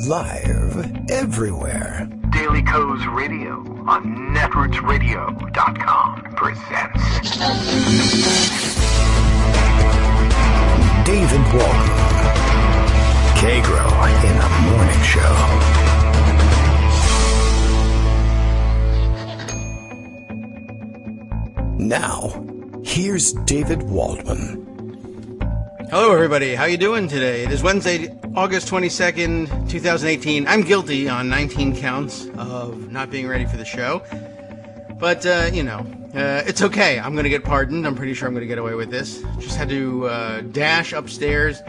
Live everywhere. Daily Co's Radio on netrootsradio.com presents David Walton. Kagro in the Morning Show. Now, here's David Waldman. Hello, everybody. How you doing today? It is Wednesday, August 22nd, 2018. I'm guilty on 19 counts of not being ready for the show. But, it's okay. I'm going to get pardoned. I'm pretty sure I'm going to get away with this. Just had to dash upstairs,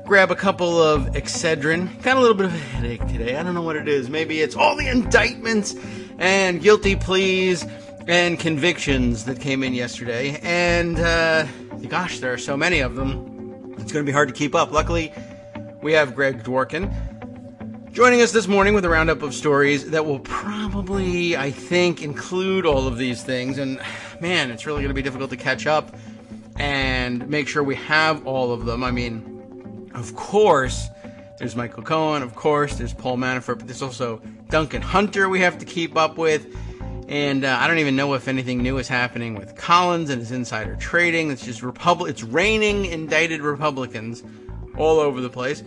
grab a couple of Excedrin. Got a little bit of a headache today. I don't know what it is. Maybe it's all the indictments and guilty pleas and convictions that came in yesterday. And, gosh, there are so many of them. It's going to be hard to keep up. Luckily, we have Greg Dworkin joining us this morning with a roundup of stories that will probably, I think, include all of these things. And, man, it's really going to be difficult to catch up and make sure we have all of them. I mean, of course, there's Michael Cohen. Of course, there's Paul Manafort. But there's also Duncan Hunter we have to keep up with. And I don't even know if anything new is happening with Collins and his insider trading. It's just it's raining indicted Republicans all over the place.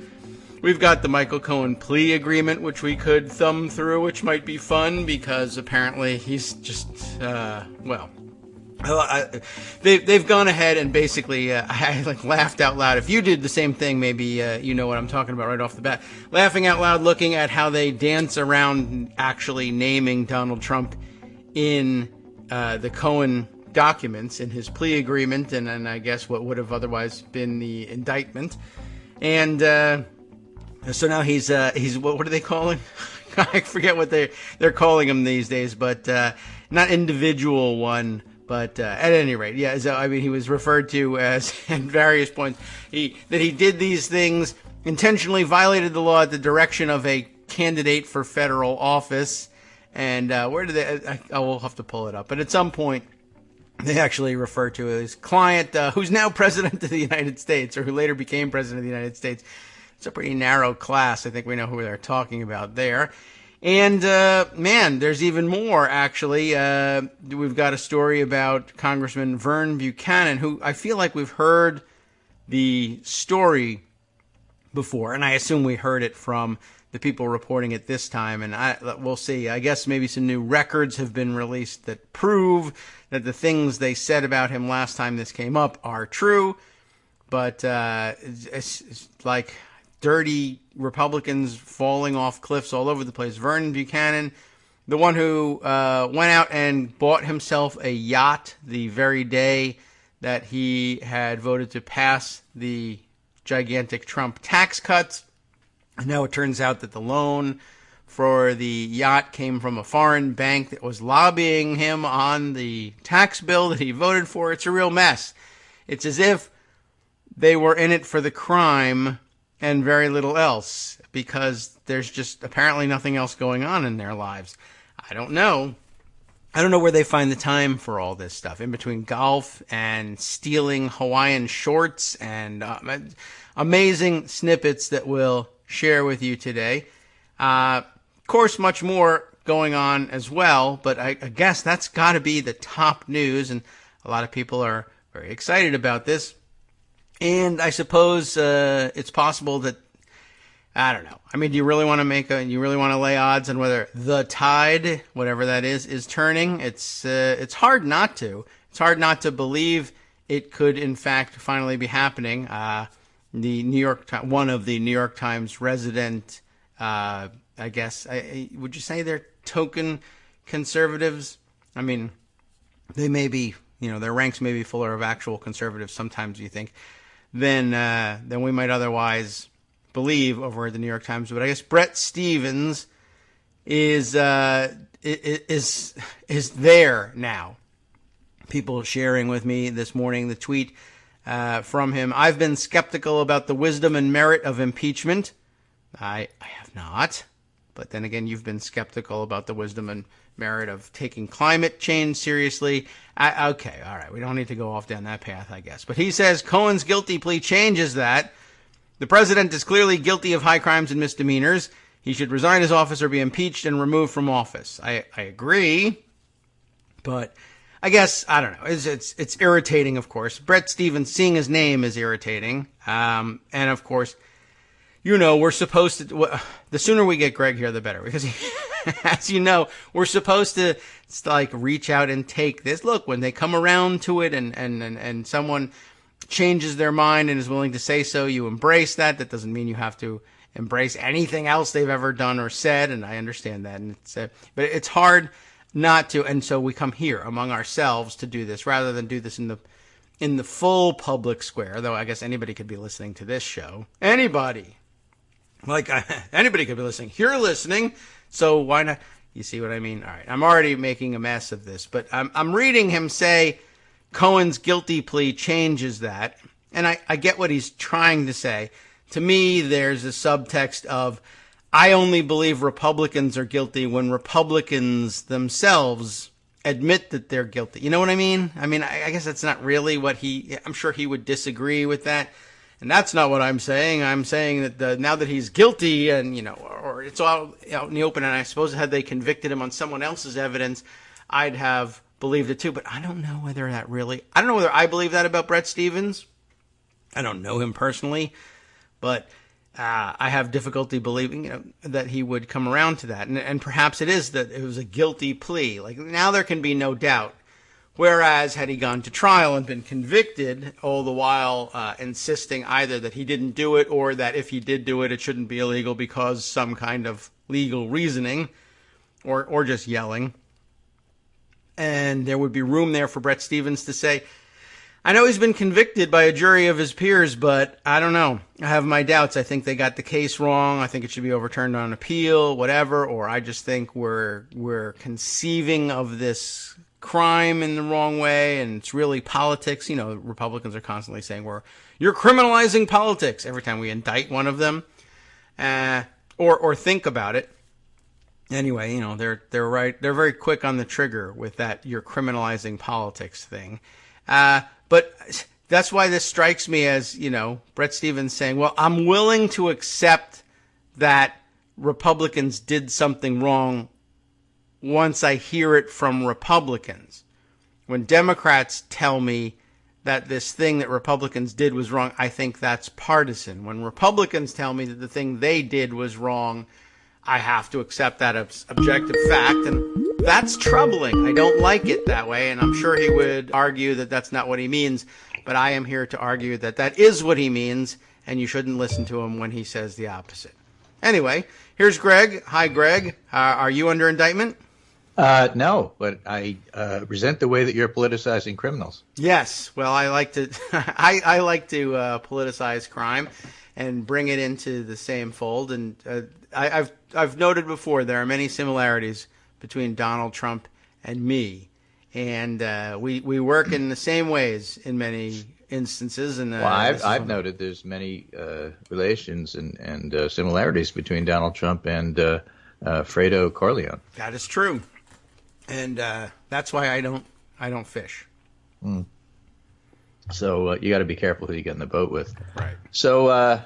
We've got the Michael Cohen plea agreement, which we could thumb through, which might be fun because apparently he's just, they've gone ahead and basically, I laughed out loud. If you did the same thing, maybe you know what I'm talking about right off the bat. Laughing out loud, looking at how they dance around actually naming Donald Trump in the Cohen documents, in his plea agreement, and I guess what would have otherwise been the indictment. And so now he's what do they call him? I forget what they're calling him these days, but not individual one. But at any rate, yeah. So I mean, he was referred to as at various points that he did these things, intentionally violated the law at the direction of a candidate for federal office. And where do they? I will have to pull it up. But at some point, they actually refer to his client, who's now president of the United States, or who later became president of the United States. It's a pretty narrow class. I think we know who they're talking about there. And, man, there's even more, actually. We've got a story about Congressman Vern Buchanan, who I feel like we've heard the story before, and I assume we heard it from the people reporting it this time, and we'll see. I guess maybe some new records have been released that prove that the things they said about him last time this came up are true, but it's like dirty Republicans falling off cliffs all over the place. Vernon Buchanan, the one who went out and bought himself a yacht the very day that he had voted to pass the gigantic Trump tax cuts. And now it turns out that the loan for the yacht came from a foreign bank that was lobbying him on the tax bill that he voted for. It's a real mess. It's as if they were in it for the crime and very little else, because there's just apparently nothing else going on in their lives. I don't know where they find the time for all this stuff, in between golf and stealing Hawaiian shorts and amazing snippets that will share with you today. Of course, much more going on as well, but I guess that's got to be the top news, and a lot of people are very excited about this. And I suppose it's possible that, I don't know. I mean, do you really want to you really want to lay odds on whether the tide, whatever that is turning? It's hard not to. It's hard not to believe it could, in fact, finally be happening. One of the New York Times resident, I guess, would you say they're token conservatives? I mean, they may be, their ranks may be fuller of actual conservatives sometimes, you think, than we might otherwise believe over at the New York Times. But I guess Bret Stephens is there now. People sharing with me this morning the tweet from him. I've been skeptical about the wisdom and merit of impeachment. I have not. But then again, you've been skeptical about the wisdom and merit of taking climate change seriously. Okay, all right. We don't need to go off down that path, I guess. But he says Cohen's guilty plea changes that. The president is clearly guilty of high crimes and misdemeanors. he should resign his office or be impeached and removed from office. I agree, but I guess, I don't know. It's irritating, of course. Bret Stephens, seeing his name is irritating. And of course, we're supposed to, the sooner we get Greg here, the better, because as you know, we're supposed to like reach out and take this. Look, when they come around to it and someone changes their mind and is willing to say so, you embrace that. That doesn't mean you have to embrace anything else they've ever done or said. And I understand that. And but it's hard not to. And so we come here among ourselves to do this rather than do this in the full public square, though I guess anybody could be listening to this show. Anybody. Anybody could be listening. You're listening, so why not? You see what I mean? All right, I'm already making a mess of this, but I'm reading him say Cohen's guilty plea changes that, and I get what he's trying to say. To me, there's a subtext of, I only believe Republicans are guilty when Republicans themselves admit that they're guilty. You know what I mean? I mean, I guess that's not really what I'm sure he would disagree with that. And that's not what I'm saying. I'm saying that now that he's guilty and, or it's all out in the open, and I suppose had they convicted him on someone else's evidence, I'd have believed it too. But I don't know whether I don't know whether I believe that about Bret Stephens. I don't know him personally, but I have difficulty believing, that he would come around to that. And perhaps it is that it was a guilty plea. Like, now there can be no doubt. Whereas, had he gone to trial and been convicted, all the while insisting either that he didn't do it or that if he did do it, it shouldn't be illegal because some kind of legal reasoning, or just yelling. And there would be room there for Bret Stephens to say, I know he's been convicted by a jury of his peers, but I don't know. I have my doubts. I think they got the case wrong. I think it should be overturned on appeal, whatever. Or I just think we're conceiving of this crime in the wrong way, and it's really politics. Republicans are constantly saying you're criminalizing politics every time we indict one of them, or think about it. Anyway, they're right. They're very quick on the trigger with that you're criminalizing politics thing. But that's why this strikes me as, Bret Stephens saying, well, I'm willing to accept that Republicans did something wrong once I hear it from Republicans. When Democrats tell me that this thing that Republicans did was wrong, I think that's partisan. When Republicans tell me that the thing they did was wrong, I have to accept that objective fact, and that's troubling. I don't like it that way, and I'm sure he would argue that that's not what he means, but I am here to argue that that is what he means, and you shouldn't listen to him when he says the opposite. Anyway, here's Greg. Hi, Greg. Are you under indictment? No, but I resent the way that you're politicizing criminals. Yes. Well, I like to I like to politicize crime and bring it into the same fold. And I've noted before there are many similarities between Donald Trump and me, and we work in the same ways in many instances. And well, I've noted there's many relations and similarities between Donald Trump and Fredo Corleone. That is true. And that's why I don't fish. Mm. So you got to be careful who you get in the boat with. Right. So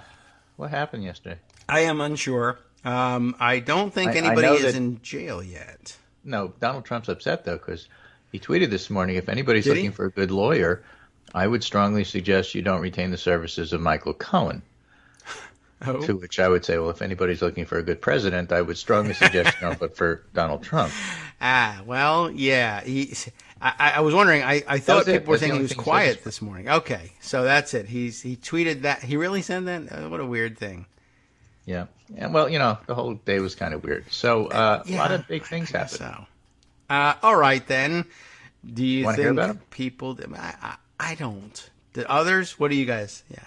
what happened yesterday? I am unsure. I don't think anybody is in jail yet. No, Donald Trump's upset, though, because he tweeted this morning, if anybody's looking for a good lawyer, I would strongly suggest you don't retain the services of Michael Cohen. Oh. To which I would say, well, if anybody's looking for a good president, I would strongly suggest you don't look for Donald Trump. Well, yeah. I was wondering. I thought people were saying he was quiet this morning. Okay, so that's it. He tweeted that. He really said that? What a weird thing. Yeah. And well, the whole day was kind of weird. So a lot of big things happened. So. All right, then. Do you think hear about people? I don't. Did others? What do you guys? Yeah.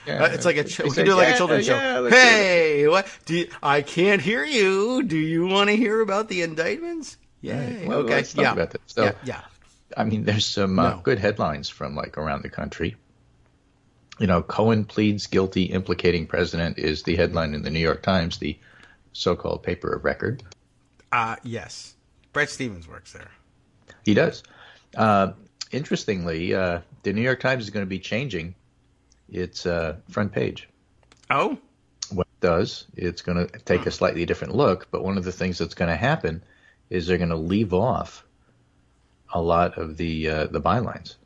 Yeah, it's like we can do like a children's show. Hey, what? I can't hear you. Do you want to hear about the indictments? Yeah. Right. Well, okay. Let's talk about that. So, yeah. I mean, there's some good headlines from around the country. Cohen pleads guilty, implicating president is the headline in the New York Times, the so-called paper of record. Yes. Bret Stephens works there. He does. Interestingly, the New York Times is going to be changing its front page. Oh? What it does, it's going to take a slightly different look, but one of the things that's going to happen is they're going to leave off a lot of the bylines.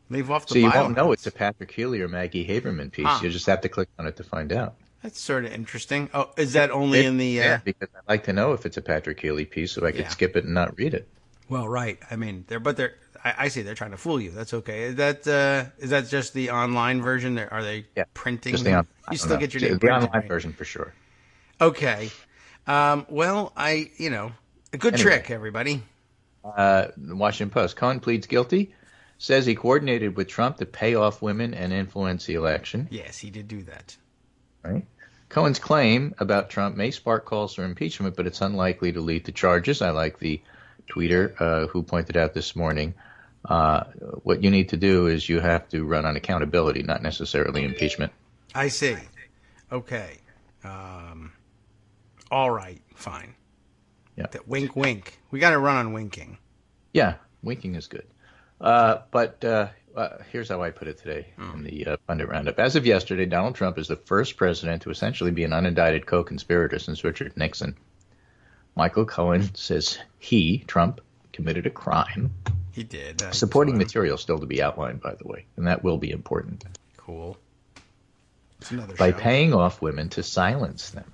Leave off the So you bylines. won't know it's a Patrick Healy or Maggie Haberman piece. You just have to click on it to find out. That's sort of interesting. Oh, is that only in the... Yeah, because I'd like to know if it's a Patrick Healy piece so I could skip it and not read it. Well, right. I mean, I see they're trying to fool you. That's okay. Is that just the online version? Are they printing? Just you still get your name the printed, online right? version for sure. Okay. Well, a good trick, everybody. The Washington Post. Cohen pleads guilty, says he coordinated with Trump to pay off women and influence the election. Yes, he did do that. Right. Cohen's claim about Trump may spark calls for impeachment, but it's unlikely to lead to charges. I like the tweeter who pointed out this morning, what you need to do is you have to run on accountability, not necessarily impeachment. I see. Okay. All right. Fine. Yeah. Wink, wink. We got to run on winking. Yeah, winking is good. But here's how I put it today in the Pundit Roundup. As of yesterday, Donald Trump is the first president to essentially be an unindicted co-conspirator since Richard Nixon. Michael Cohen says Trump, committed a crime. He did. Supporting material still to be outlined, by the way, and that will be important. Cool. It's another By show. paying off women to silence them.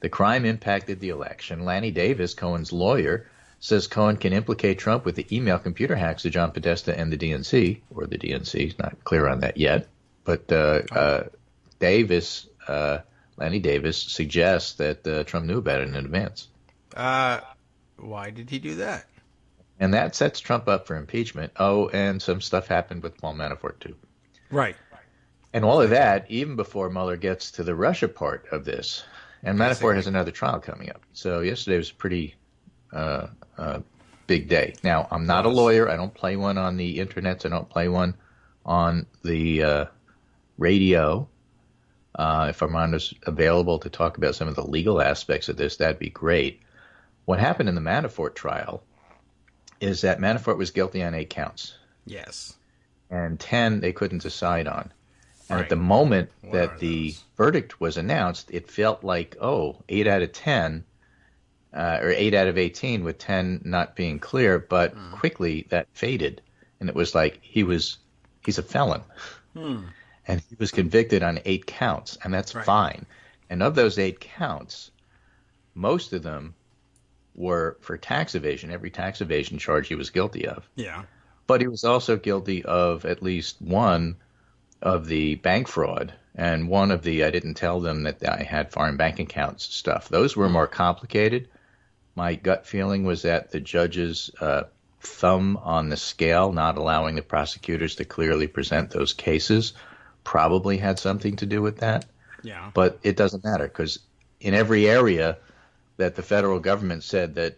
The crime impacted the election. Lanny Davis, Cohen's lawyer, says Cohen can implicate Trump with the email computer hacks to John Podesta and the DNC, or the DNC. He's not clear on that yet. But Lanny Davis suggests that Trump knew about it in advance. Why did he do that? And that sets Trump up for impeachment. Oh, and some stuff happened with Paul Manafort, too. Right. And all of that, even before Mueller gets to the Russia part of this. And Manafort has another trial coming up. So yesterday was a pretty big day. Now, I'm not a lawyer. I don't play one on the internet. I don't play on the radio. If Armando's available to talk about some of the legal aspects of this, that'd be great. What happened in the Manafort trial is that Manafort was guilty on 8 counts. Yes. And 10 they couldn't decide on. And at the moment that the verdict was announced, it felt like, 8 out of 10, or 8 out of 18 with 10 not being clear, but quickly that faded. And it was like he's a felon. And he was convicted on 8 counts, and that's fine. And of those 8 counts, most of them were for tax evasion, every tax evasion charge he was guilty of. Yeah. But he was also guilty of at least one of the bank fraud and one of the I didn't tell them that I had foreign bank accounts stuff. Those were more complicated. My gut feeling was that the judge's thumb on the scale, not allowing the prosecutors to clearly present those cases, probably had something to do with that. Yeah. But it doesn't matter because in every area that the federal government said that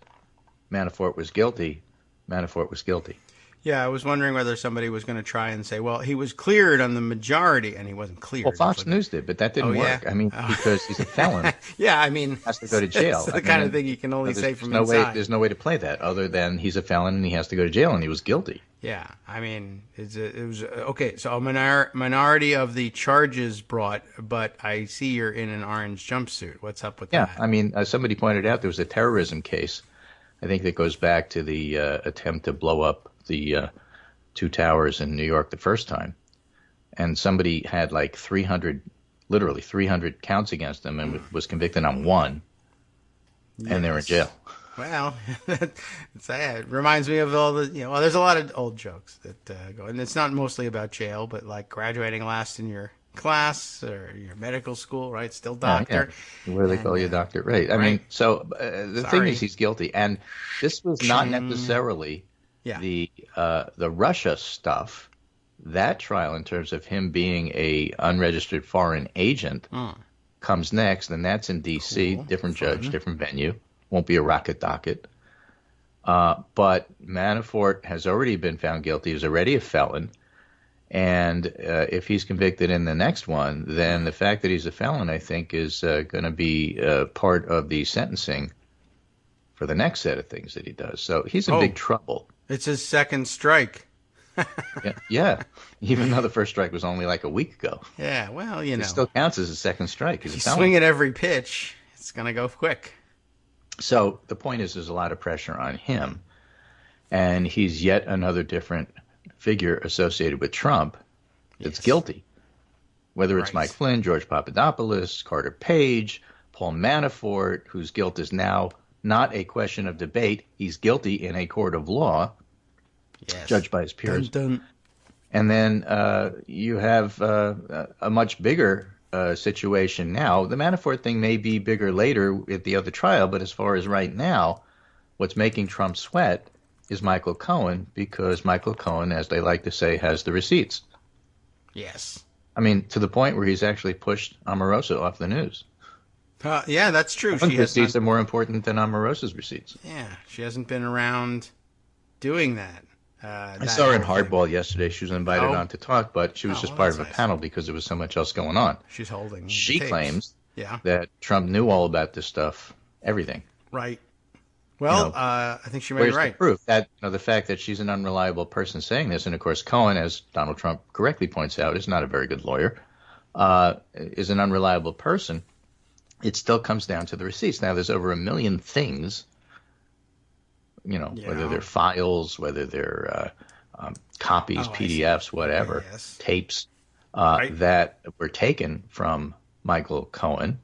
Manafort was guilty, Manafort was guilty. Yeah, I was wondering whether somebody was going to try and say, well, he was cleared on the majority, and he wasn't cleared. Well, Fox News did, but that didn't work. I mean, because he's a felon. Yeah, I mean, has to go to jail. It's the kind of thing you can only say from inside. There's no way to play that other than he's a felon and he has to go to jail, and he was guilty. Yeah, I mean, it was okay. So a minority of the charges brought, but I see you're in an orange jumpsuit. What's up with that? Yeah, I mean, somebody pointed out there was a terrorism case. I think that goes back to the attempt to blow up the 2 towers in New York the first time, and somebody had like 300 counts against them and was convicted on 1, and they were in jail. Well, it reminds me of all the, there's a lot of old jokes that go, and it's not mostly about jail, but like graduating last in your class or your medical school, right? Still doctor. Yeah. What do they call you, doctor? Right. I mean, so the thing is he's guilty, and this was not necessarily the Russia stuff. That trial, in terms of him being a unregistered foreign agent, comes next, and that's in D.C. Cool. Different judge, different venue. Won't be a rocket docket. But Manafort has already been found guilty. He's already a felon. And if he's convicted in the next one, then the fact that he's a felon, I think, is going to be part of the sentencing for the next set of things that he does. So he's in big trouble. It's his second strike. Yeah. Even though the first strike was only like a week ago. Yeah, well, It still counts as a second strike. If you swing at every pitch, it's going to go quick. So the point is there's a lot of pressure on him. And he's yet another different figure associated with Trump that's guilty. Whether it's Mike Flynn, George Papadopoulos, Carter Page, Paul Manafort, whose guilt is now not a question of debate. He's guilty in a court of law, judged by his peers. Dun, dun. And then you have a much bigger situation now. The Manafort thing may be bigger later at the other trial, but as far as right now, what's making Trump sweat is Michael Cohen, because Michael Cohen, as they like to say, has the receipts. Yes. I mean, to the point where he's actually pushed Omarosa off the news. Yeah, that's true. Cohen's receipts are more important than Omarosa's receipts. Yeah, she hasn't been around doing that. I saw her in Hardball yesterday. She was invited on to talk, but she was just part of a panel because there was so much else going on. She's holding. She claims Yeah. that Trump knew all about this stuff, everything. Right. Well, I think she may be right. The proof that the fact that she's an unreliable person saying this, and of course Cohen, as Donald Trump correctly points out, is not a very good lawyer, is an unreliable person. It still comes down to the receipts. Now, there's over 1 million things, whether they're files, whether they're copies, PDFs, whatever, tapes that were taken from Michael Cohen.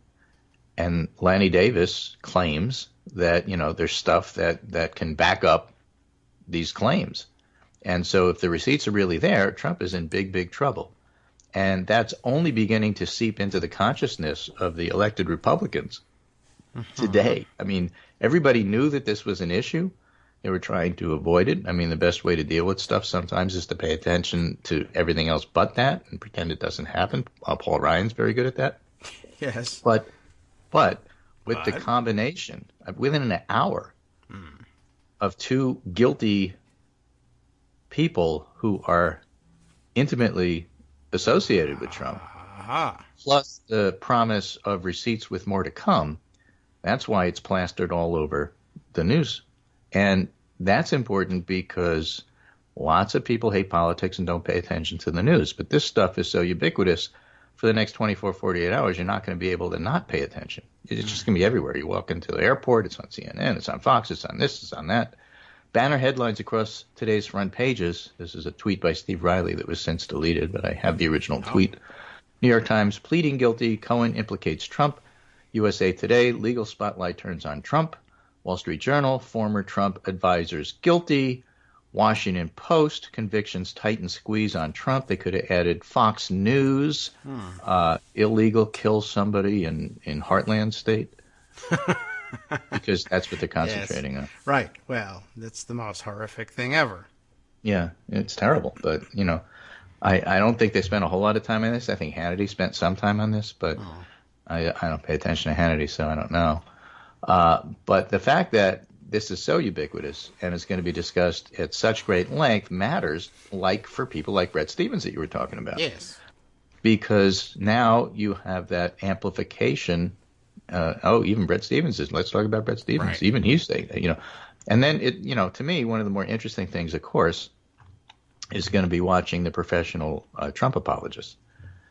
And Lanny Davis claims that, there's stuff that can back up these claims. And so if the receipts are really there, Trump is in big, big trouble. And that's only beginning to seep into the consciousness of the elected Republicans today. I mean, everybody knew that this was an issue. They were trying to avoid it. I mean, the best way to deal with stuff sometimes is to pay attention to everything else but that and pretend it doesn't happen. Paul Ryan's very good at that. Yes. But with the combination, within an hour of two guilty people who are intimately associated with Trump, plus the promise of receipts with more to come, that's why it's plastered all over the news. And that's important because lots of people hate politics and don't pay attention to the news. But this stuff is so ubiquitous, for the next 24, 48 hours, you're not going to be able to not pay attention. It's just going to be everywhere. You walk into the airport, it's on CNN, it's on Fox, it's on this, it's on that. Banner headlines across today's front pages. This is a tweet by Steve Riley that was since deleted, but I have the original tweet. New York Times, pleading guilty, Cohen implicates Trump. USA Today, legal spotlight turns on Trump. Wall Street Journal, former Trump advisors guilty. Washington Post, convictions tighten squeeze on Trump. They could have added Fox News, illegal kill somebody in Heartland State. Because that's what they're concentrating on. Right. Well, that's the most horrific thing ever. Yeah, it's terrible. But, I don't think they spent a whole lot of time on this. I think Hannity spent some time on this, but I don't pay attention to Hannity, so I don't know. But the fact that this is so ubiquitous and is going to be discussed at such great length matters, like for people like Bret Stephens that you were talking about. Yes. Because now you have that amplification. Even Bret Stephens is. Let's talk about Bret Stephens. Right. Even he's saying that, And then to me, one of the more interesting things, of course, is going to be watching the professional Trump apologists.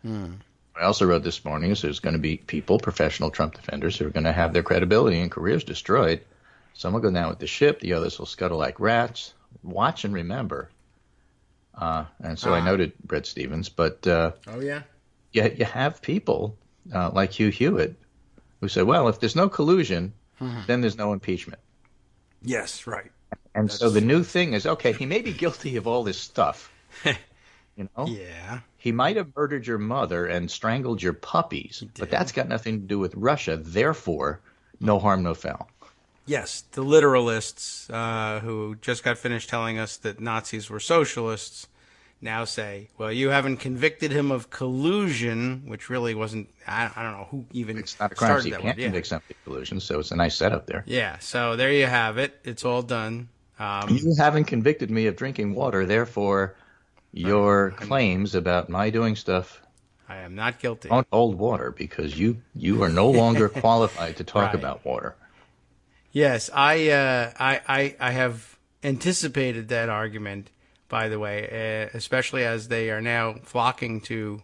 I also wrote this morning is there's going to be people, professional Trump defenders, who are going to have their credibility and careers destroyed. Some will go down with the ship. The others will scuttle like rats. Watch and remember. And so I noted Bret Stephens. But you have people like Hugh Hewitt who say, well, if there's no collusion, then there's no impeachment. Yes, right. And so the new thing is, okay, he may be guilty of all this stuff. Yeah. He might have murdered your mother and strangled your puppies, but that's got nothing to do with Russia. Therefore, no harm, no foul. Yes, the literalists who just got finished telling us that Nazis were socialists now say, well, you haven't convicted him of collusion, which really wasn't, I don't know who even It's not a crime, so started you that can't one. convict somebody of collusion, so it's a nice setup there. Yeah, so there you have it. It's all done. You haven't convicted me of drinking water, therefore your claims about my doing stuff I am not guilty. don't hold water because you are no longer qualified to talk about water. Yes, I have anticipated that argument, by the way, especially as they are now flocking to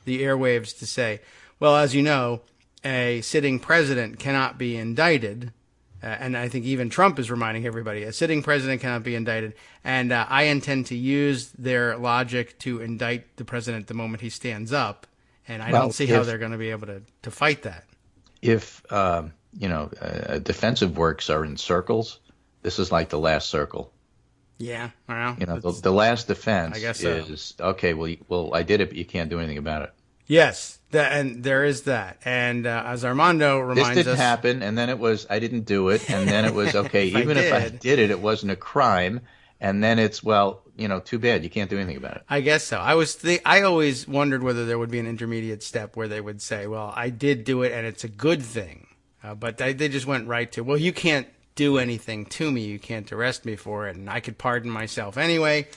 the airwaves to say, well, as you know, a sitting president cannot be indicted. And I think even Trump is reminding everybody, a sitting president cannot be indicted. And I intend to use their logic to indict the president the moment he stands up. And I don't see how they're going to be able to fight that. If, defensive works are in circles, this is like the last circle. Yeah, well, the last defense I guess so. is, okay, well, I did it, but you can't do anything about it. Yes, and there is that. And as Armando reminds us... This didn't happen, and then it was, I didn't do it, and then it was, okay, even if I did it, it wasn't a crime, and then it's, well, too bad, you can't do anything about it. I guess so. I always wondered whether there would be an intermediate step where they would say, well, I did do it, and it's a good thing. But they just went right to, well, you can't do anything to me, you can't arrest me for it, and I could pardon myself anyway.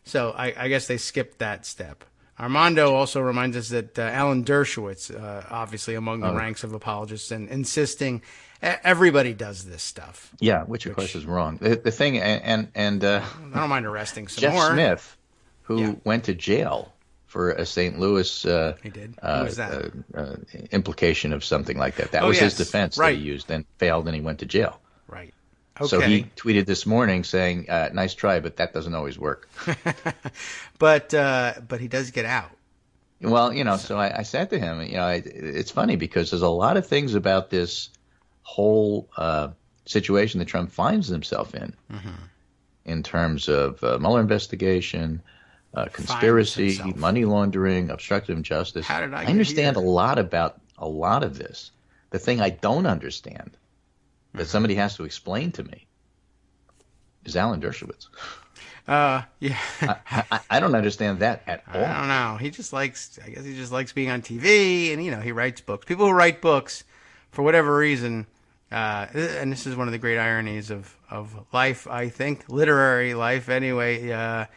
So I guess they skipped that step. Armando also reminds us that Alan Dershowitz, obviously among the ranks of apologists, and insisting everybody does this stuff. Yeah, which of course is wrong. The thing, and I don't mind arresting some Jeff more. Smith, who went to jail for a St. Louis he did. Who was that? Implication of something like that. That was his defense that he used, then failed, and he went to jail. Right. Okay. So he tweeted this morning saying, nice try, but that doesn't always work. But he does get out. Well, so I said to him, it's funny because there's a lot of things about this whole situation that Trump finds himself in terms of Mueller investigation, conspiracy, money laundering, obstructive justice. How did I understand a lot about a lot of this. The thing I don't understand that somebody has to explain to me is Alan Dershowitz. Yeah. I don't understand that at all. I don't know. I guess he just likes being on TV, and, he writes books. People who write books, for whatever reason, and this is one of the great ironies of life, I think, literary life anyway,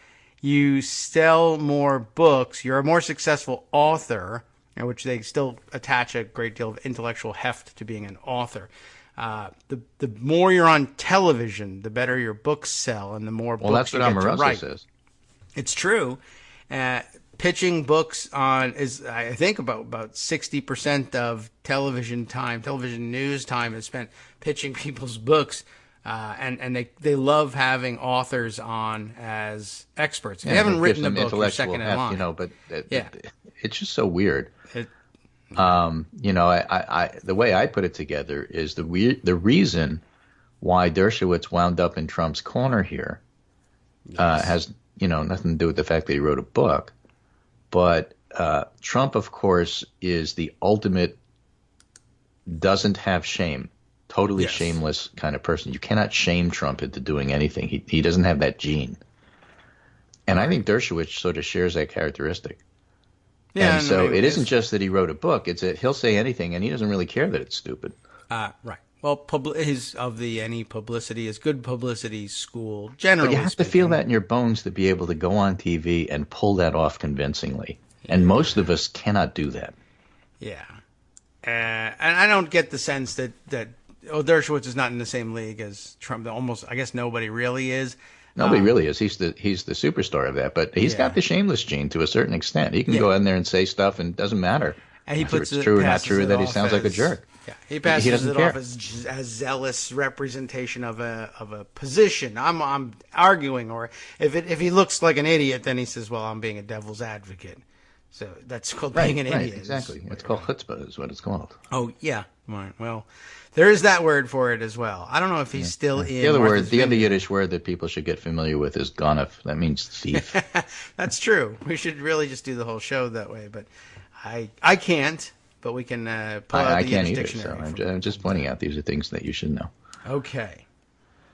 you sell more books, you're a more successful author, which they still attach a great deal of intellectual heft to being an author. The more you're on television, the better your books sell, and the more books you get to write. Well, that's what Omarosa says. It's true. Pitching books is, I think, about 60% of television news time is spent pitching people's books, and they love having authors on as experts. They haven't written a book, you're second in line. But it's just so weird. The way I put it together is the reason why Dershowitz wound up in Trump's corner here has nothing to do with the fact that he wrote a book, but Trump, of course, is the ultimate doesn't have shame, totally shameless kind of person. You cannot shame Trump into doing anything. He doesn't have that gene, and I think Dershowitz sort of shares that characteristic. Yeah, and so it isn't just that he wrote a book; it's that he'll say anything, and he doesn't really care that it's stupid. Right. Well, he's of the any publicity is good publicity school. Generally, but you have to feel that in your bones to be able to go on TV and pull that off convincingly, and most of us cannot do that. Yeah, and I don't get the sense that Dershowitz is not in the same league as Trump. Almost, I guess nobody really is. Nobody really is. He's the superstar of that, but he's got the shameless gene to a certain extent. He can go in there and say stuff, and it doesn't matter and he puts it's true or not true that he sounds like a jerk. Yeah, he passes it off as zealous representation of a position. I'm arguing, or if he looks like an idiot, then he says, "Well, I'm being a devil's advocate." So that's called being an idiot. Exactly. It's called chutzpah, is what it's called. Oh yeah. Right. Well, there is that word for it as well. I don't know if he's still in. The other Yiddish word that people should get familiar with is ganef. That means thief. That's true. We should really just do the whole show that way, but I can't. But we can pull out the Yiddish dictionary. So I'm just pointing out these are things that you should know. Okay.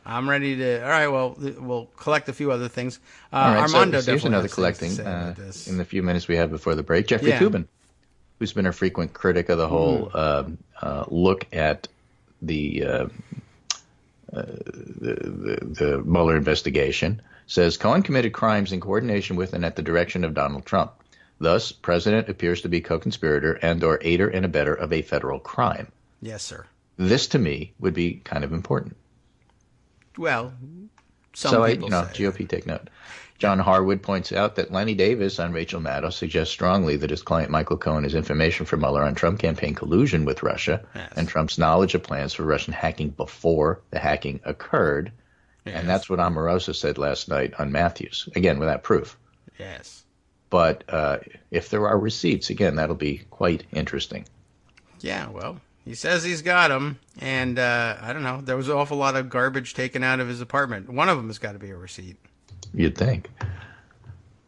I'm ready to. All right. Well, we'll collect a few other things. All right. Armando so here's another collecting in the few minutes we have before the break. Jeffrey Toobin, who's been a frequent critic of the whole look at the Mueller investigation, says Cohen committed crimes in coordination with and at the direction of Donald Trump. Thus, President appears to be co-conspirator and or aider and abettor of a federal crime. Yes, sir. This, to me, would be kind of important. Well, some people say. GOP take note. John Harwood points out that Lenny Davis on Rachel Maddow suggests strongly that his client Michael Cohen has information from Mueller on Trump campaign collusion with Russia and Trump's knowledge of plans for Russian hacking before the hacking occurred. Yes. And that's what Omarosa said last night on Matthews, again, without proof. Yes. But if there are receipts, again, that'll be quite interesting. Yeah, well, he says he's got them, and I don't know. There was an awful lot of garbage taken out of his apartment. One of them has got to be a receipt. You'd think.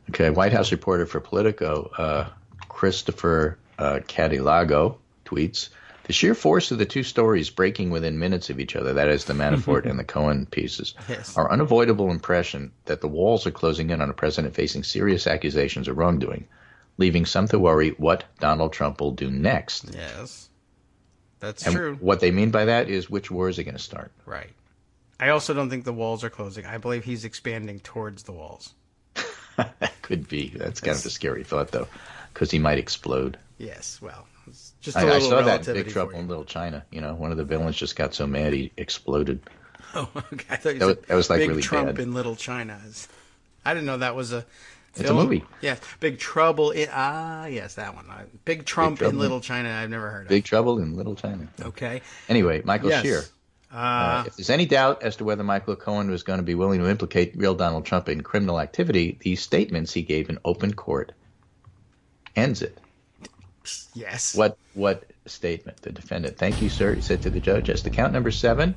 Okay, White House reporter for Politico, Christopher Cadillago, tweets, the sheer force of the two stories breaking within minutes of each other, that is the Manafort and the Cohen pieces, our unavoidable impression that the walls are closing in on a president facing serious accusations of wrongdoing, leaving some to worry what Donald Trump will do next. Yes, that's and true. What they mean by that is which war is he going to start? Right. I also don't think the walls are closing. I believe he's expanding towards the walls. That could be. That's kind of a scary thought, though, because he might explode. Yes, well, it's just a little I saw that in relativity Big Trouble in Little China. You know, one of the villains just got so mad he exploded. Oh, okay. I thought you said that was like Big really Trump bad. in Little China. I didn't know that was a film. It's a movie. Yeah, Big Trouble in... yes, that one. Big Trump in Little China, I've never heard of. Big Trouble in Little China. Okay. Anyway, Michael Scheer. If there's any doubt as to whether Michael Cohen was going to be willing to implicate real Donald Trump in criminal activity, these statements he gave in open court ends it. Yes. What statement? The defendant. Thank you, sir, he said to the judge. As to count number 7,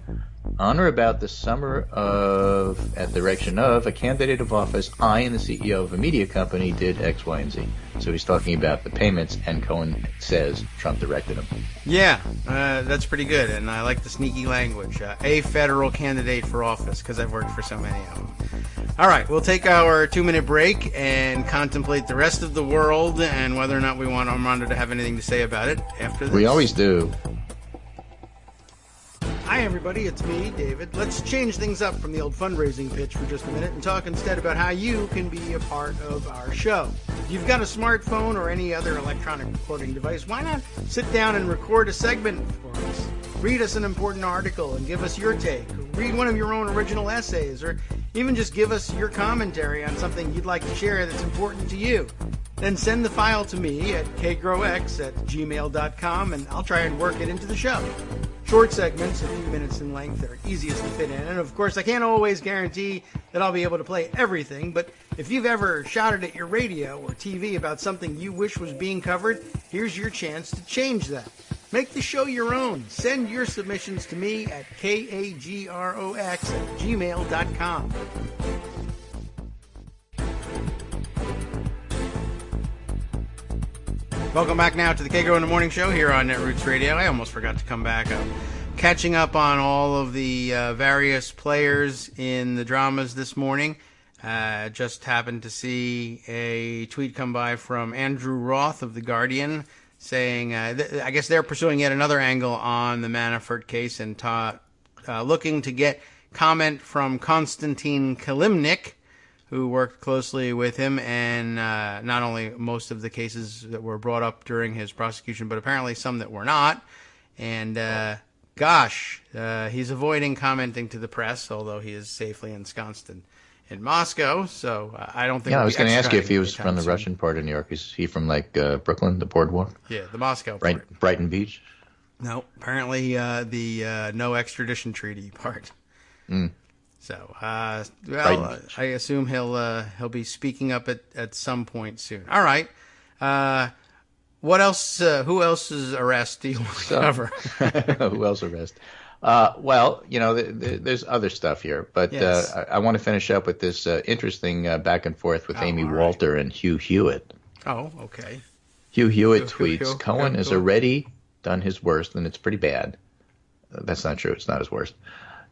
on or about the summer of, at the direction of, a candidate of office, I and the CEO of a media company did X, Y, and Z. So he's talking about the payments, and Cohen says Trump directed them. Yeah, that's pretty good, and I like the sneaky language. A federal candidate for office, because I've worked for so many of them. All right, we'll take our 2-minute break and contemplate the rest of the world and whether or not we want Armando to have anything to say about it after this. We always do. Hi, everybody. It's me, David. Let's change things up from the old fundraising pitch for just a minute and talk instead about how you can be a part of our show. If you've got a smartphone or any other electronic recording device, why not sit down and record a segment for us? Read us an important article and give us your take. Read one of your own original essays, or even just give us your commentary on something you'd like to share that's important to you. Then send the file to me at kagrox@gmail.com, and I'll try and work it into the show. Short segments, a few minutes in length, are easiest to fit in. And of course, I can't always guarantee that I'll be able to play everything, but if you've ever shouted at your radio or TV about something you wish was being covered, here's your chance to change that. Make the show your own. Send your submissions to me at kagrox@gmail.com. Welcome back now to the Kagro in the Morning Show here on Netroots Radio. I almost forgot to come back. I'm catching up on all of the various players in the dramas this morning. Just happened to see a tweet come by from Andrew Roth of The Guardian saying, I guess they're pursuing yet another angle on the Manafort case and looking to get comment from Konstantin Kilimnik, who worked closely with him, and not only most of the cases that were brought up during his prosecution, but apparently some that were not. And he's avoiding commenting to the press, although he is safely ensconced in Moscow. So I don't think. Yeah, I was going to ask you if he was from the Russian part of New York. Is he from like Brooklyn, the boardwalk? Yeah, the Moscow part. Brighton Beach. No, apparently the no extradition treaty part. Mm. So, I assume he'll be speaking up at some point soon. All right. What else? Who else's arrest do you want to cover? Who else arrest? Well, there's other stuff here, but yes. I want to finish up with this interesting back and forth with Amy Walter and Hugh Hewitt. Oh, okay. Hugh Hewitt tweets, Cohen has already done his worst, and it's pretty bad. That's not true. It's not his worst.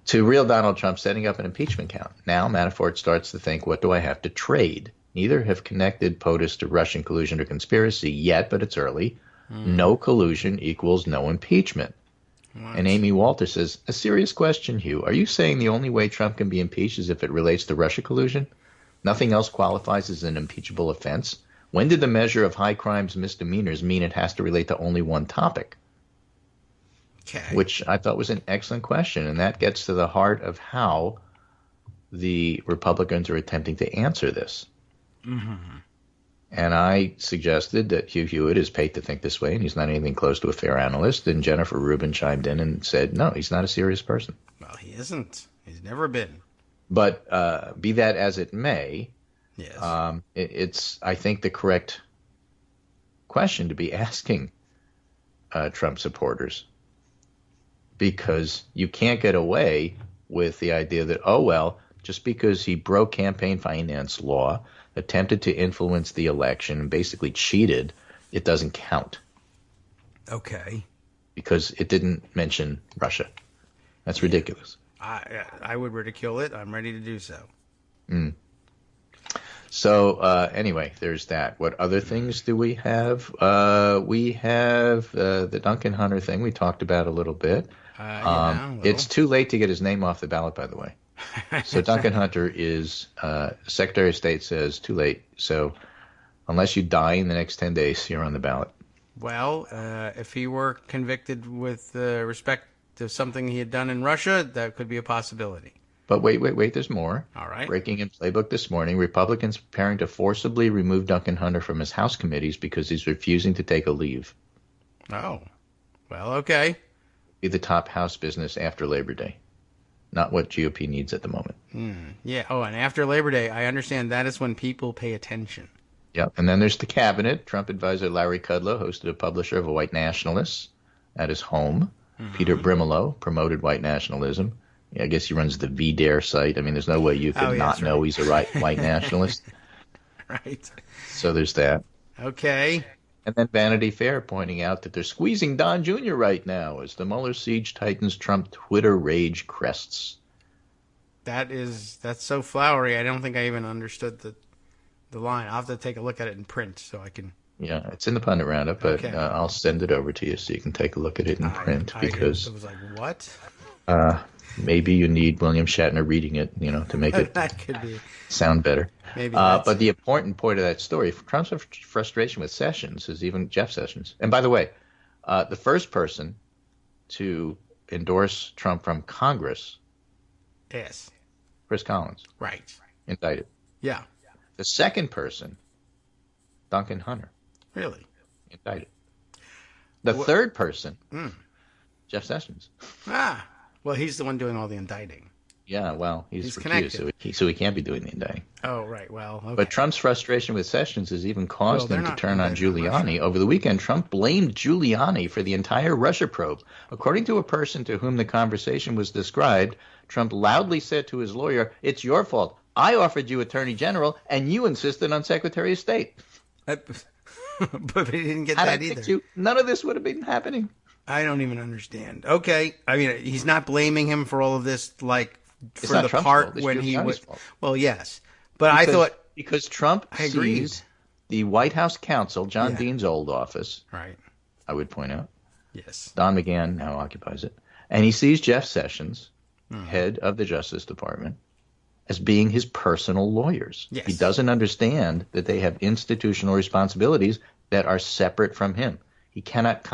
To real Donald Trump setting up an impeachment count. Now Manafort starts to think, what do I have to trade? Neither have connected POTUS to Russian collusion or conspiracy yet, but it's early. No collusion equals no impeachment. What? And Amy Walter says, a serious question, Hugh. Are you saying the only way Trump can be impeached is if it relates to Russia collusion? Nothing else qualifies as an impeachable offense? When did the measure of high crimes misdemeanors mean it has to relate to only one topic? Okay. Which I thought was an excellent question, and that gets to the heart of how the Republicans are attempting to answer this. Mm-hmm. And I suggested that Hugh Hewitt is paid to think this way, and he's not anything close to a fair analyst. And Jennifer Rubin chimed in and said, no, he's not a serious person. Well, he isn't. He's never been. But be that as it may, yes. It's, I think, the correct question to be asking Trump supporters, because you can't get away with the idea that, oh, well, just because he broke campaign finance law, attempted to influence the election, and basically cheated, it doesn't count. Okay. Because it didn't mention Russia. That's ridiculous. I would ridicule it. I'm ready to do so. Mm. So anyway, there's that. What other things do we have? We have the Duncan Hunter thing we talked about a little bit. It's too late to get his name off the ballot, by the way. So Duncan Hunter is, Secretary of State says, too late. So unless you die in the next 10 days, you're on the ballot. Well, if he were convicted with respect to something he had done in Russia, that could be a possibility. But wait, there's more. All right. Breaking in Playbook this morning, Republicans preparing to forcibly remove Duncan Hunter from his House committees because he's refusing to take a leave. Oh, well, okay. Be the top House business after Labor Day. Not what GOP needs at the moment. Yeah. Oh, and after Labor Day, I understand that is when people pay attention. Yeah. And then there's the cabinet. Trump advisor Larry Kudlow hosted a publisher of a white nationalist at his home. Mm-hmm. Peter Brimelow promoted white nationalism. Yeah, I guess he runs the VDare site. I mean, there's no way you could not know he's a white nationalist. Right. So there's that. Okay. And then Vanity Fair pointing out that they're squeezing Don Jr. right now as the Mueller siege tightens, Trump Twitter rage crests. That's so flowery. I don't think I even understood the line. I'll have to take a look at it in print so I can. Yeah, it's in the pundit roundup, but okay. I'll send it over to you so you can take a look at it in print because it was like, what? Maybe you need William Shatner reading it, to make it that could be. Sound better. Maybe. But the important point of that story, Trump's frustration with Sessions is even Jeff Sessions. And by the way, the first person to endorse Trump from Congress, yes, Chris Collins, right, indicted. Yeah. The second person, Duncan Hunter, really indicted. The third person, Jeff Sessions. Well, he's the one doing all the indicting. Yeah, well, he's recused, so he can't be doing the indicting. Oh, right. Well, okay. But Trump's frustration with Sessions has even caused him to turn on Giuliani. Over the weekend, Trump blamed Giuliani for the entire Russia probe. According to a person to whom the conversation was described, Trump loudly said to his lawyer, "It's your fault. I offered you Attorney General, and you insisted on Secretary of State." But he didn't get that either. None of this would have been happening. I don't even understand. Okay. I mean, he's not blaming him for all of this, like, for the Trump's part fault. when he was. Fault. Well, yes. But I thought. Because Trump seized the White House counsel, John Dean's old office. Right. I would point out. Yes. Don McGahn now occupies it. And he sees Jeff Sessions, head of the Justice Department, as being his personal lawyers. Yes. He doesn't understand that they have institutional responsibilities that are separate from him. He cannot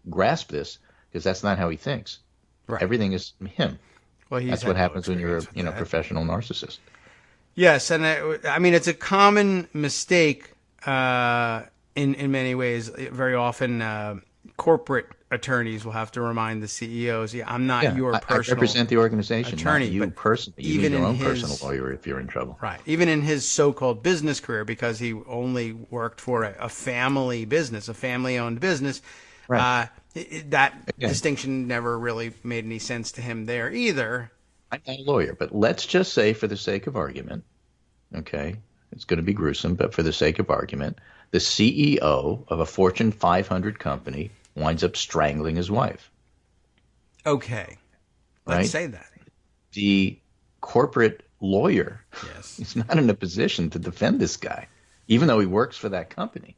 grasp this because that's not how he thinks. Right. Everything is him. Well, that's what happens when you're a professional narcissist. Yes, and I mean it's a common mistake in many ways. Very often, corporate attorneys will have to remind the CEOs, "I'm not your personal." I represent the organization, attorney, not you personally. You need your own personal lawyer if you're in trouble. Right. Even in his so-called business career, because he only worked for a family business, a family-owned business. Right. That distinction never really made any sense to him there either. I'm not a lawyer, but let's just say for the sake of argument, okay, it's going to be gruesome, but for the sake of argument, the CEO of a Fortune 500 company winds up strangling his wife. Okay. Let's say that. The corporate lawyer is not in a position to defend this guy, even though he works for that company.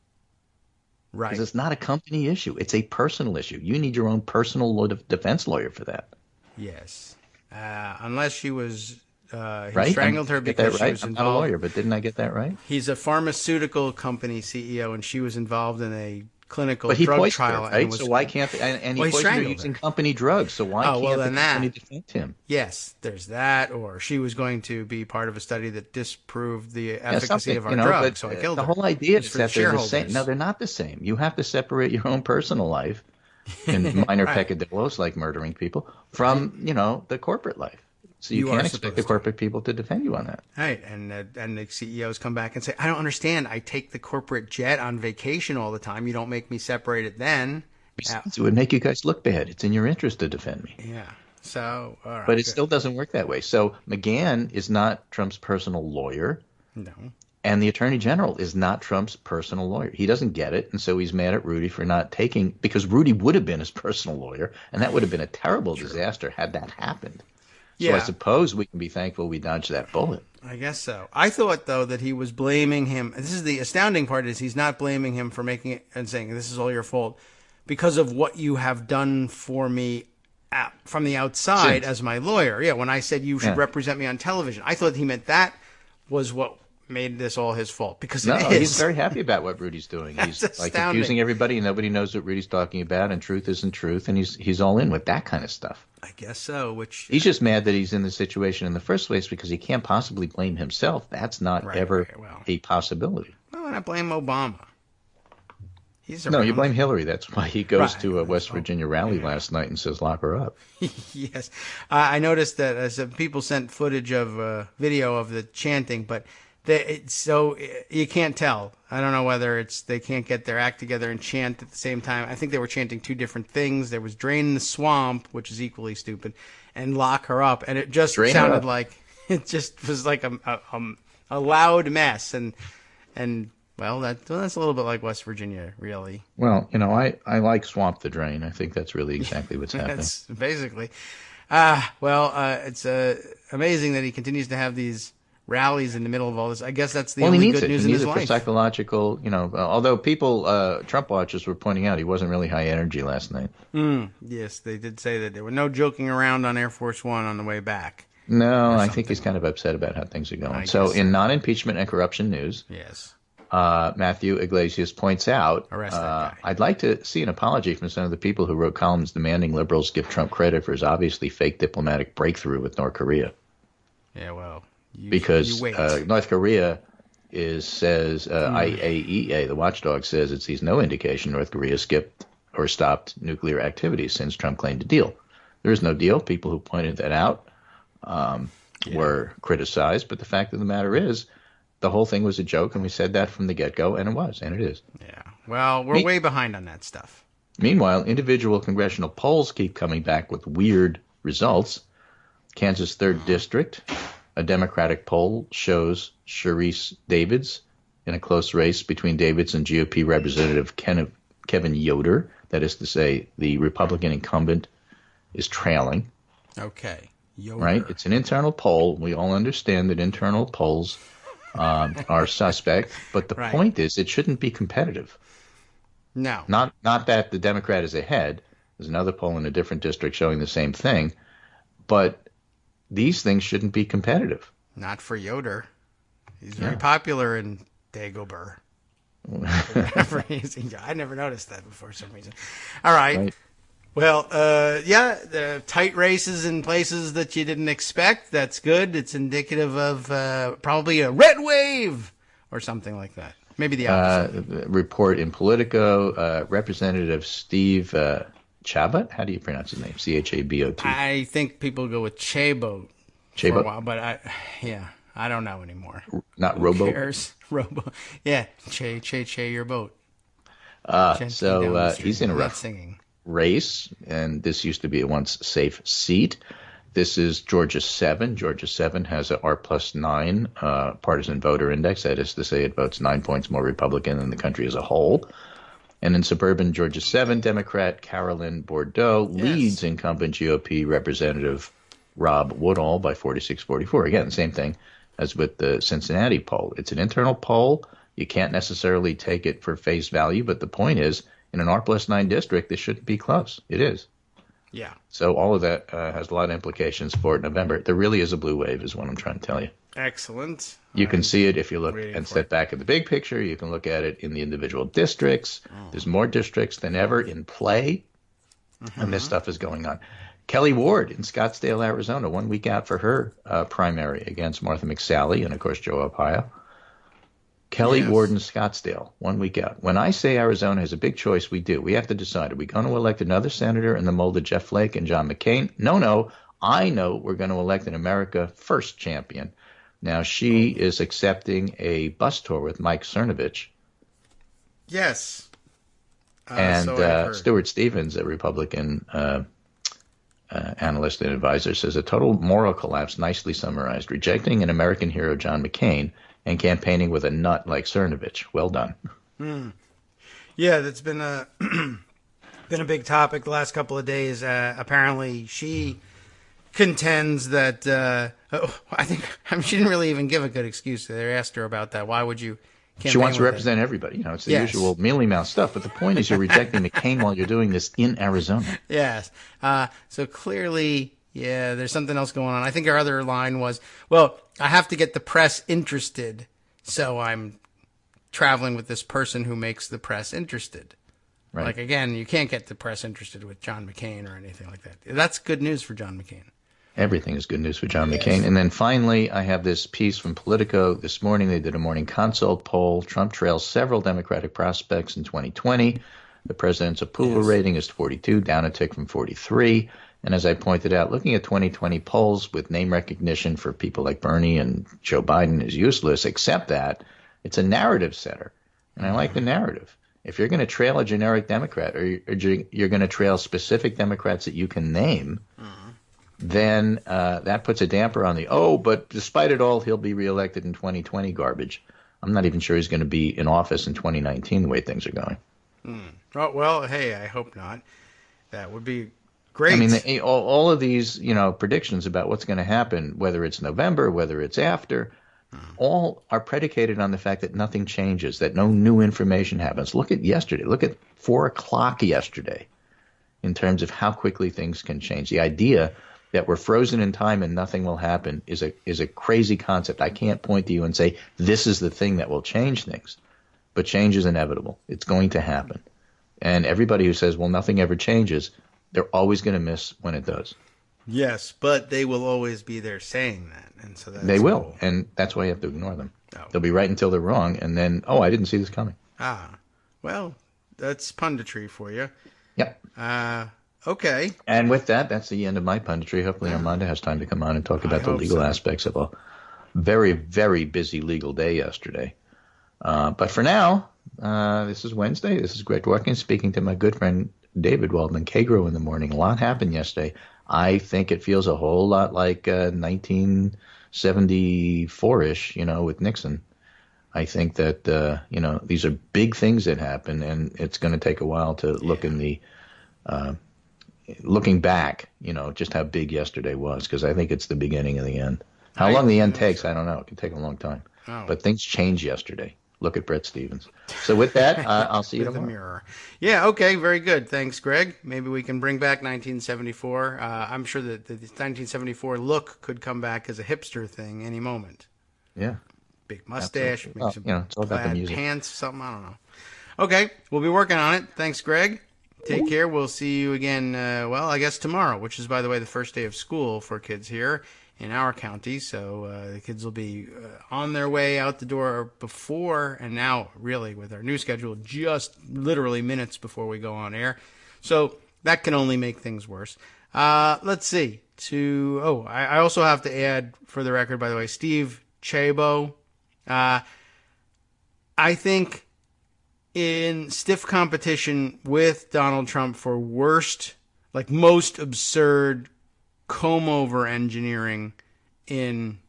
Right. Because it's not a company issue. It's a personal issue. You need your own personal defense lawyer for that. Yes. Unless she was he strangled her because she was involved. I'm not a lawyer, but didn't I get that right? He's a pharmaceutical company CEO, and she was involved in a clinical But he drug poisoned trial. her, right? And was, So why can't and he well, he poisoned her strangled using her. company drugs? So why can't the company that. defend him? Yes, there's that. Or she was going to be part of a study that disproved the efficacy Something, of our drug, but so I killed her. the whole idea is For that the they're the shareholders. same. No, they're not the same. You have to separate your own personal life in minor Right. peccadillos like murdering people from, the corporate life. So you You can't are expect supposed the to. corporate people to defend you on that. Right, and the CEOs come back and say, I don't understand. I take the corporate jet on vacation all the time. You don't make me separate it then. Besides, it would make you guys look bad. It's in your interest to defend me. Yeah. So, all right. But it good. still doesn't work that way. So McGahn is not Trump's personal lawyer, No. and the attorney general is not Trump's personal lawyer. He doesn't get it, and so he's mad at Rudy for not taking, because Rudy would have been his personal lawyer, and that would have been a terrible disaster had that happened. So Yeah. I suppose we can be thankful we dodged that bullet. I guess so. I thought, though, that he was blaming him. This is the astounding part, is he's not blaming him for making it and saying, this is all your fault because of what you have done for me from the outside Since. as my lawyer. Yeah, when I said you should Yeah. represent me on television. I thought he meant that was what made this all his fault, because No, it is. he's very happy about what Rudy's doing. He's That's like astounding. confusing everybody, and nobody knows what Rudy's talking about, and truth isn't truth, and he's all in with that kind of stuff. I guess so, which... He's just mad that he's in this situation in the first place because he can't possibly blame himself. That's not ever a possibility. Well, and I blame Obama. He's No, you around. blame Hillary. That's why he goes Right. to a West Virginia rally last night and says, lock her up. Yes. I noticed that some people sent footage of video of the chanting, but so you can't tell. I don't know whether it's they can't get their act together and chant at the same time. I think they were chanting two different things. There was drain the swamp, which is equally stupid, and lock her up. And it just Drain her sounded up. like it just was like a loud mess. And well, that's a little bit like West Virginia, really. Well, I like Swamp the Drain. I think that's really exactly what's happening. That's basically. It's amazing that he continues to have these rallies in the middle of all this. I guess that's the Well, he only needs good it. news He in needs his it for life. psychological, although people, Trump watchers were pointing out he wasn't really high energy last night. Yes, they did say that there were no joking around on Air Force One on the way back. No, I think he's kind of upset about how things are going. I So guess in non-impeachment and corruption news, Yes. Matthew Iglesias points out, Arrest that guy. I'd like to see an apology from some of the people who wrote columns demanding liberals give Trump credit for his obviously fake diplomatic breakthrough with North Korea. Yeah, well, you Because wait. North Korea says IAEA, the watchdog, says it sees no indication North Korea skipped or stopped nuclear activities since Trump claimed a deal. There is no deal. People who pointed that out were criticized, but the fact of the matter is the whole thing was a joke, and we said that from the get-go, and it was, and it is. Yeah. Well, we're way behind on that stuff. Meanwhile, individual congressional polls keep coming back with weird results. Kansas 3rd District, a Democratic poll shows Sharice Davids in a close race between Davids and GOP Representative Kevin Yoder. That is to say, the Republican incumbent is trailing. Okay. Yoder. Right? It's an internal poll. We all understand that internal polls are suspect, but the Right. point is it shouldn't be competitive. No. Not that the Democrat is ahead. There's another poll in a different district showing the same thing, but these things shouldn't be competitive. Not for Yoder. He's very popular in Dagobah. I never noticed that before for some reason. All right. Well, the tight races in places that you didn't expect. That's good. It's indicative of probably a red wave or something like that. Maybe the opposite. Report in Politico, Representative Steve Chabot. How do you pronounce his name? Chabot. I think people go with Chabot for a while, but I don't know anymore. Not Who Robo. cares? Robo. Yeah, Che your boat. So he's in a rough singing. race, and this used to be a once safe seat. This is Georgia 7. Georgia 7 has a R+9 partisan voter index. That is to say it votes 9 points more Republican than the country as a whole. And in suburban Georgia 7, Democrat Carolyn Bordeaux leads incumbent GOP Representative Rob Woodall by 46-44. Again, same thing as with the Cincinnati poll. It's an internal poll. You can't necessarily take it for face value, but the point is, in an R+9 district, this shouldn't be close. It is. Yeah. So all of that has a lot of implications for November. There really is a blue wave, is what I'm trying to tell you. Excellent. You can see it if you look Waiting and for step it. back at the big picture. You can look at it in the individual districts. There's more districts than ever in play, and this stuff is going on. Kelly Ward in Scottsdale, Arizona, 1 week out for her primary against Martha McSally and, of course, Joe Arpaio. Kelly Yes. Ward in Scottsdale, 1 week out. When I say Arizona has a big choice, we do. We have to decide, are we going to elect another senator in the mold of Jeff Flake and John McCain? No. I know we're going to elect an America First champion. Now, she is accepting a bus tour with Mike Cernovich. Yes. And so I've heard. Stuart Stevens, a Republican analyst and advisor, says a total moral collapse, nicely summarized. Rejecting an American hero, John McCain, and campaigning with a nut like Cernovich. Well done. Yeah, that's been a been a big topic the last couple of days. Apparently, she contends that she didn't really even give a good excuse. They asked her about that. Why would you campaign She wants to with represent everybody. You know, it's the Yes. usual mealy mouth stuff. But the point is, you're rejecting McCain while you're doing this in Arizona. Yes. So clearly, yeah, there's something else going on. I think our other line was, well, I have to get the press interested, so I'm traveling with this person who makes the press interested. Right. Like, again, you can't get the press interested with John McCain or anything like that. That's good news for John McCain. Everything is good news for John McCain. And then finally, I have this piece from Politico this morning. They did a morning consult poll. Trump trails several Democratic prospects in 2020. The president's approval rating is 42, down a tick from 43. And as I pointed out, looking at 2020 polls with name recognition for people like Bernie and Joe Biden is useless, except that it's a narrative setter. And I like the narrative. If you're going to trail a generic Democrat or you're going to trail specific Democrats that you can name, then that puts a damper on but despite it all, he'll be reelected in 2020 garbage. I'm not even sure he's going to be in office in 2019 the way things are going. Oh, well, hey, I hope not. That would be great. I mean, all of these, predictions about what's going to happen, whether it's November, whether it's after, all are predicated on the fact that nothing changes, that no new information happens. Look at yesterday. Look at 4 o'clock yesterday in terms of how quickly things can change. The idea that we're frozen in time and nothing will happen is a crazy concept. I can't point to you and say this is the thing that will change things. But change is inevitable. It's going to happen. And everybody who says, well, nothing ever changes, they're always going to miss when it does. Yes, but they will always be there saying that. And so that's They will. cool. And that's why you have to ignore them. Oh. They'll be right until they're wrong. And then, I didn't see this coming. Well, that's punditry for you. Yep. Okay. And with that, that's the end of my punditry. Hopefully Armando has time to come on and talk about the hope legal so. aspects of a very, very busy legal day yesterday. But for now, this is Wednesday. This is Greg Dworkin speaking to my good friend David Waldman Kagro in the morning. A lot happened yesterday. I think it feels a whole lot like 1974-ish, with Nixon. I think that, these are big things that happen, and it's going to take a while to look in the looking back, just how big yesterday was, because I think it's the beginning of the end. How long the end takes, I don't know. It can take a long time. Oh. But things changed yesterday. Look at Brett Stevens. So with that, I'll see you With the tomorrow. mirror. Yeah, okay, very good. Thanks, Greg. Maybe we can bring back 1974. I'm sure that the 1974 look could come back as a hipster thing any moment. Yeah. Big mustache, Absolutely. maybe Well, some it's all about the plaid music. pants, something, I don't know. Okay, we'll be working on it. Thanks, Greg. Take care. We'll see you again, I guess tomorrow, which is, by the way, the first day of school for kids here in our county. So the kids will be on their way out the door before and now, really, with our new schedule, just literally minutes before we go on air. So that can only make things worse. Let's see. I also have to add, for the record, by the way, Steve Chabo. I think in stiff competition with Donald Trump for most absurd comb-over engineering in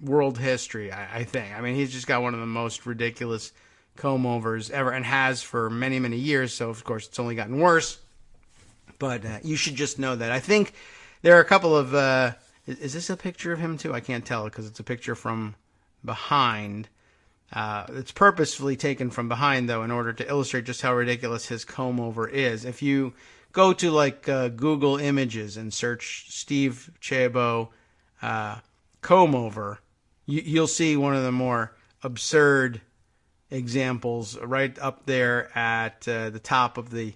world history, I think. I mean, he's just got one of the most ridiculous comb-overs ever, and has for many, many years, so of course it's only gotten worse. But you should just know that. I think there are a couple of... is this a picture of him, too? I can't tell because it's a picture from behind. It's purposefully taken from behind, though, in order to illustrate just how ridiculous his comb-over is. If you go to, Google Images and search Steve Chabo comb-over, you'll see one of the more absurd examples right up there at the top of the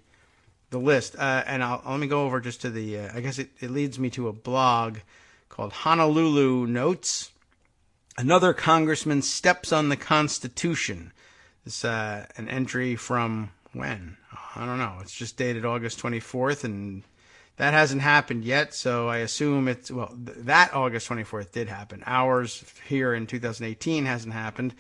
list. And let me go over just to the, I guess it leads me to a blog called Honolulu Notes. Another congressman steps on the Constitution. It's an entry from when? I don't know. It's just dated August 24th, and that hasn't happened yet, so I assume it's, well, that August 24th did happen. Ours here in 2018 hasn't happened.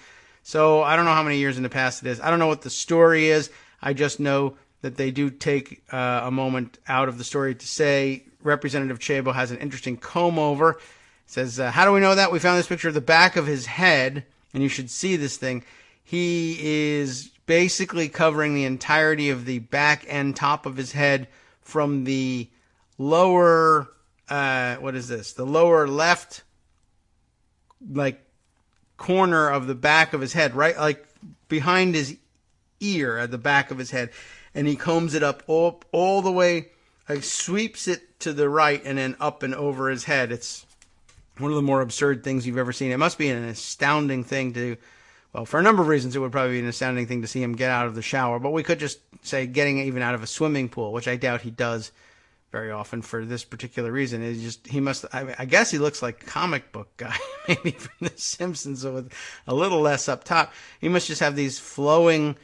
So I don't know how many years in the past it is. I don't know what the story is. I just know that they do take a moment out of the story to say Representative Chabo has an interesting comb over. It says, how do we know that? We found this picture of the back of his head, and you should see this thing. He is basically covering the entirety of the back and top of his head from the lower, what is this? The lower left, like, corner of the back of his head, right? Like, behind his ear at the back of his head. And he combs it up all the way, like, sweeps it to the right and then up and over his head. It's one of the more absurd things you've ever seen. It must be an astounding thing to, well, for a number of reasons, it would probably be an astounding thing to see him get out of the shower. But we could just say getting even out of a swimming pool, which I doubt he does very often for this particular reason. Is just, he must, I guess he looks like a comic book guy, maybe from The Simpsons, so with a little less up top. He must just have these flowing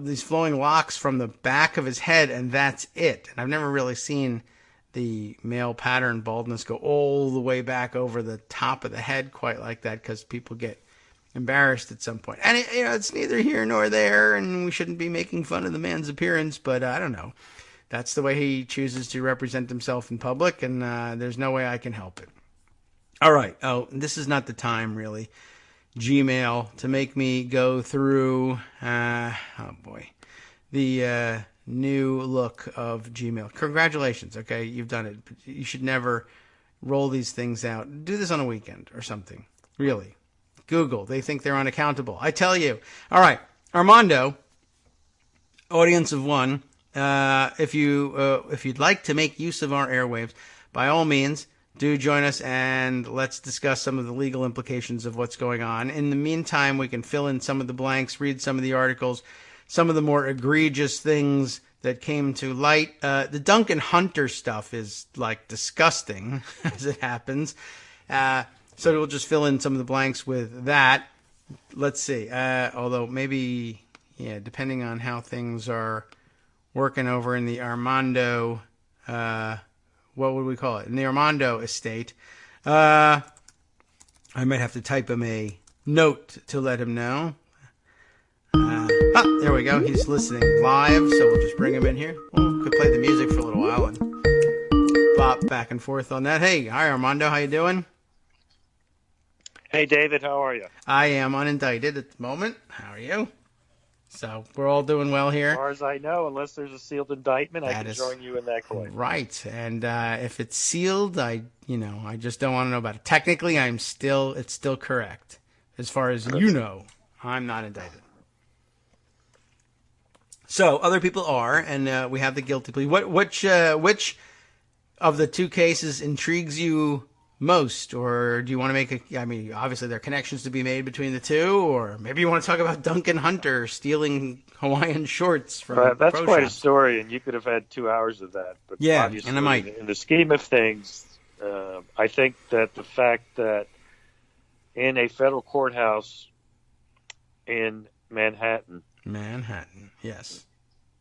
these flowing locks from the back of his head, and that's it. And I've never really seen the male pattern baldness go all the way back over the top of the head quite like that, because people get embarrassed at some point. And it's neither here nor there, and we shouldn't be making fun of the man's appearance, but I don't know. That's the way he chooses to represent himself in public, and there's no way I can help it. All right. Oh, this is not the time, really, Gmail, to make me go through, the new look of Gmail. Congratulations, okay? You've done it. But you should never roll these things out. Do this on a weekend or something. Really. Google. They think they're unaccountable. I tell you. All right. Armando, audience of one, if you'd like to make use of our airwaves, by all means, do join us and let's discuss some of the legal implications of what's going on. In the meantime, we can fill in some of the blanks, read some of the articles, some of the more egregious things that came to light. The Duncan Hunter stuff is, like, disgusting as it happens. So we'll just fill in some of the blanks with that. Let's see. Although maybe, depending on how things are working over in the Armando, what would we call it? In the Armando estate. I might have to type him a note to let him know. There we go. He's listening live, so we'll just bring him in here. Well, could play the music for a little while and bop back and forth on that. Hey, hi Armando, how you doing? Hey David, how are you? I am unindicted at the moment. How are you? So we're all doing well here. As far as I know, unless there's a sealed indictment, I can join you in that claim. Right, and if it's sealed, I just don't want to know about it. Technically, it's still correct. As far as you know, I'm not indicted. So other people are, and we have the guilty plea. Which of the two cases intrigues you most, or do you want to make obviously there are connections to be made between the two, or maybe you want to talk about Duncan Hunter stealing Hawaiian shorts from that's pro quite shops. a story, and you could have had 2 hours of that. But yeah, obviously, and I might. In the scheme of things, I think that the fact that in a federal courthouse in Manhattan, yes,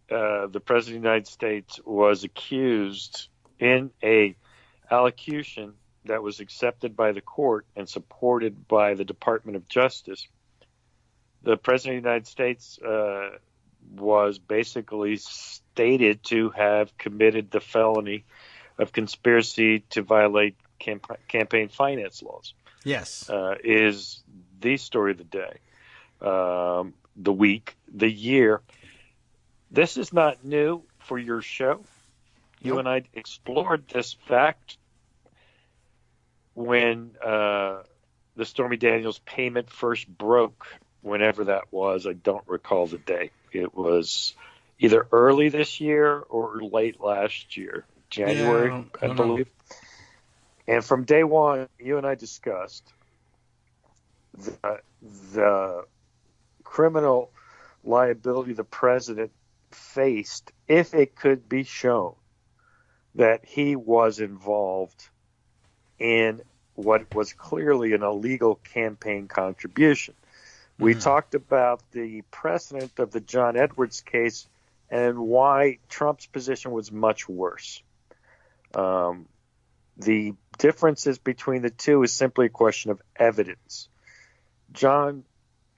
the President of the United States was accused in a allocution that was accepted by the court and supported by the Department of Justice. The President of the United States was basically stated to have committed the felony of conspiracy to violate campaign finance laws. Yes. Is the story of the day, the week, the year. This is not new for your show. You and I explored this fact when the Stormy Daniels payment first broke, whenever that was. I don't recall the day. It was either early this year or late last year, January, I believe. And from day one, you and I discussed the criminal liability the president faced if it could be shown that he was involved in what was clearly an illegal campaign contribution. We talked about the precedent of the John Edwards case and why Trump's position was much worse. The differences between the two is simply a question of evidence. John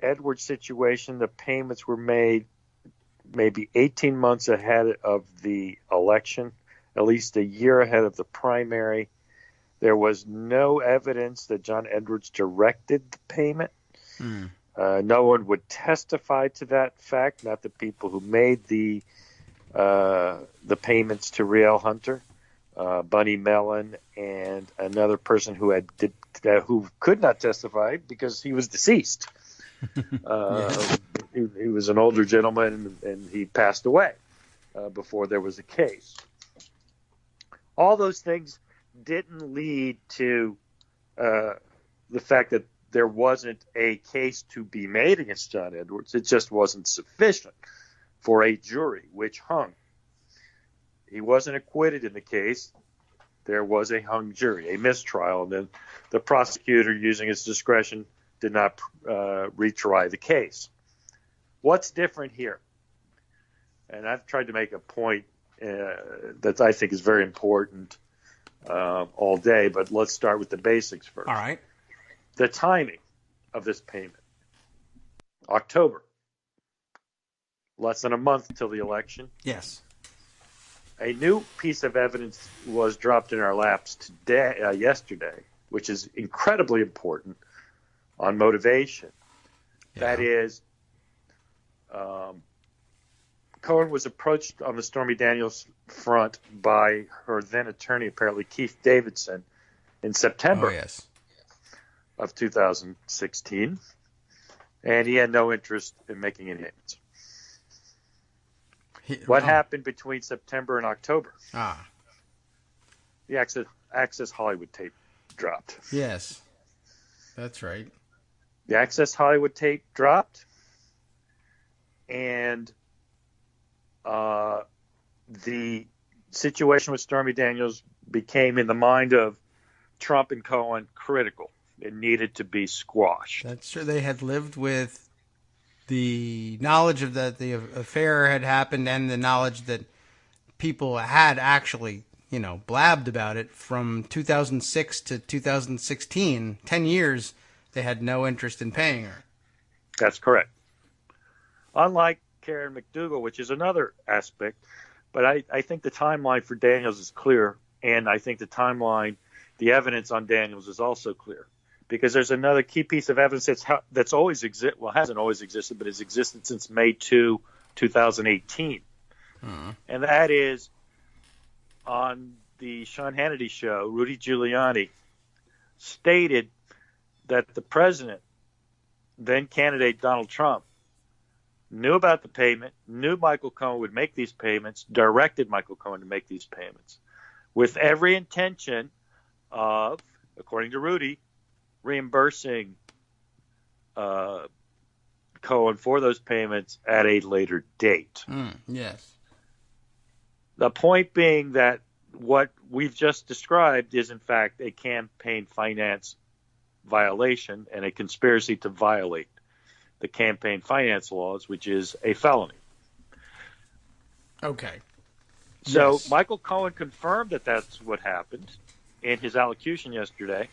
Edwards' situation, the payments were made maybe 18 months ahead of the election, at least a year ahead of the primary. There was no evidence that John Edwards directed the payment. No one would testify to that fact, not the people who made the payments to Riel Hunter, Bunny Mellon, and another person who could not testify because he was deceased. He was an older gentleman, and he passed away before there was a case. All those things didn't lead to the fact that there wasn't a case to be made against John Edwards. It just wasn't sufficient for a jury, which hung. He wasn't acquitted in the case. There was a hung jury, a mistrial, and then the prosecutor, using his discretion, did not retry the case. What's different here? And I've tried to make a point that I think is very important all day, but let's start with the basics first. All right. The timing of this payment. October. Less than a month till the election. Yes. A new piece of evidence was dropped in our laps yesterday, which is incredibly important on motivation. Yeah. That is, Cohen was approached on the Stormy Daniels front by her then attorney, apparently Keith Davidson, in September of 2016, and he had no interest in making any payments. What happened between September and October? The Access Hollywood tape dropped. Yes, that's right. The Access Hollywood tape dropped, and the situation with Stormy Daniels became, in the mind of Trump and Cohen, critical. It needed to be squashed. That's true. They had lived with the knowledge of that the affair had happened, and the knowledge that people had actually, blabbed about it from 2006 to 2016, 10 years. They had no interest in paying her. That's correct. Unlike Karen McDougal, which is another aspect, but I think the timeline for Daniels is clear, and I think the evidence on Daniels is also clear, because there's another key piece of evidence that's always hasn't always existed, but has existed since May 2, 2018, and that is on the Sean Hannity show, Rudy Giuliani stated that the president, then candidate Donald Trump, knew about the payment, knew Michael Cohen would make these payments, directed Michael Cohen to make these payments, with every intention of, according to Rudy, reimbursing Cohen for those payments at a later date. Yes. The point being that what we've just described is, in fact, a campaign finance violation and a conspiracy to violate the campaign finance laws, which is a felony. Okay. So yes. Michael Cohen confirmed that that's what happened in his allocution yesterday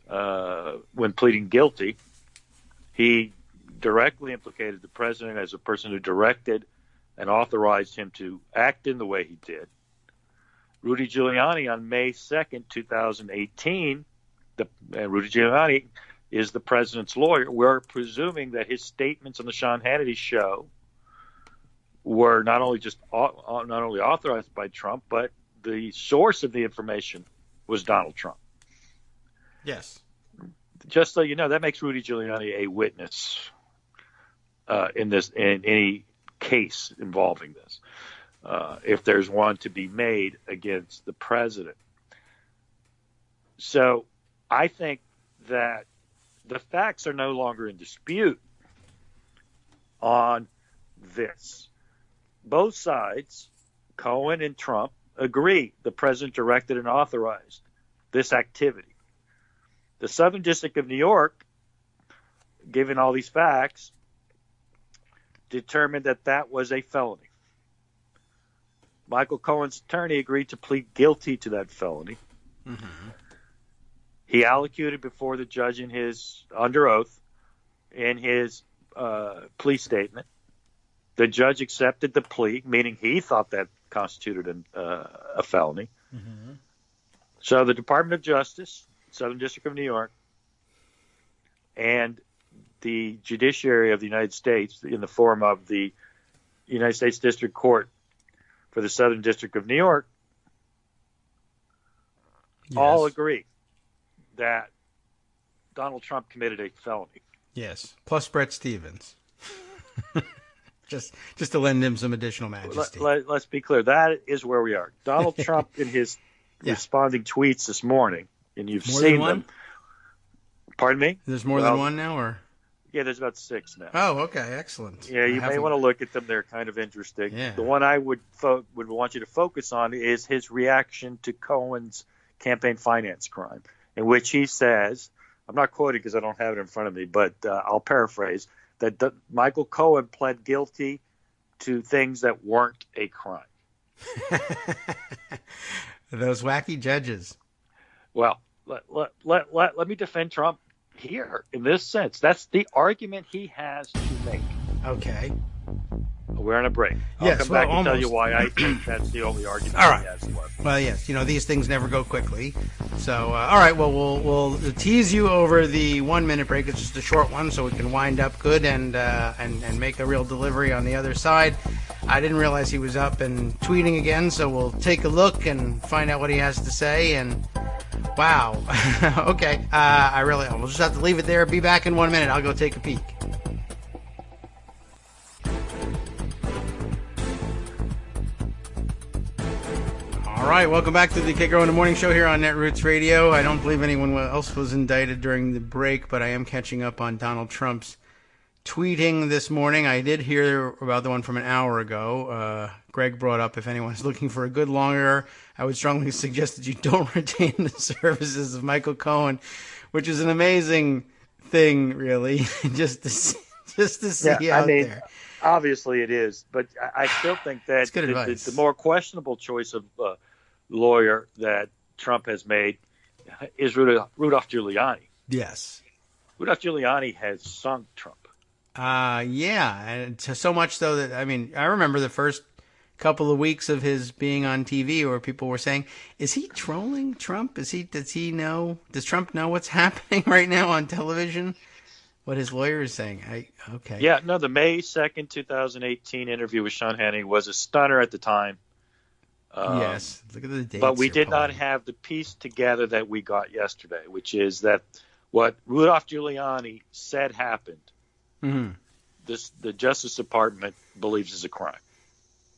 when pleading guilty. He directly implicated the president as a person who directed and authorized him to act in the way he did. Rudy Giuliani on May 2nd, 2018, Rudy Giuliani is the president's lawyer. We're presuming that his statements on the Sean Hannity show were not only authorized by Trump, but the source of the information was Donald Trump. Yes. Just so you know, that makes Rudy Giuliani a witness in any case involving this, if there's one to be made against the president. So I think that the facts are no longer in dispute on this. Both sides, Cohen and Trump, agree the president directed and authorized this activity. The Southern District of New York, given all these facts, determined that that was a felony. Michael Cohen's attorney agreed to plead guilty to that felony. Mm-hmm. He allocated before the judge under oath in his plea statement. The judge accepted the plea, meaning he thought that constituted a felony. Mm-hmm. So the Department of Justice, Southern District of New York, and the judiciary of the United States, in the form of the United States District Court for the Southern District of New York, all agree that Donald Trump committed a felony. Yes, plus Brett Stevens. just to lend him some additional majesty. Let's be clear. That is where we are. Donald Trump, in his responding tweets this morning, and you've seen them. Pardon me? There's more than one now, or? Yeah, there's about 6 now. Oh, okay, excellent. Yeah, you may want to look at them. They're kind of interesting. Yeah. The one I would want you to focus on is his reaction to Cohen's campaign finance crime, in which he says, I'm not quoting because I don't have it in front of me, but I'll paraphrase, that Michael Cohen pled guilty to things that weren't a crime. Those wacky judges. Well, let me defend Trump here in this sense. That's the argument he has to make. Okay. We're on a break. I'll come back and tell you why I think that's the only argument all right. he has left. Well, yes, these things never go quickly. So, all right, well, we'll tease you over the 1 minute break. It's just a short one, so we can wind up good and make a real delivery on the other side. I didn't realize he was up and tweeting again, so we'll take a look and find out what he has to say. And wow, okay, we'll just have to leave it there. Be back in 1 minute. I'll go take a peek. All right, welcome back to the Kagro in the Morning Show here on Netroots Radio. I don't believe anyone else was indicted during the break, but I am catching up on Donald Trump's tweeting this morning. I did hear about the one from an hour ago. Greg brought up, if anyone's looking for a good lawyer, I would strongly suggest that you don't retain the services of Michael Cohen, which is an amazing thing, really, just to see out there. Obviously it is, but I still think that the more questionable choice of lawyer that Trump has made is Rudolph Giuliani. Yes. Rudolph Giuliani has sunk Trump. Yeah, and so much so that, I remember the first couple of weeks of his being on TV where people were saying, is he trolling Trump? Does Trump know what's happening right now on television? What his lawyer is saying. Okay. Yeah, no, the May 2nd, 2018 interview with Sean Hannity was a stunner at the time. Yes, look at the dates. But we did not have the piece together that we got yesterday, which is that what Rudolph Giuliani said happened, mm-hmm. The Justice Department believes is a crime.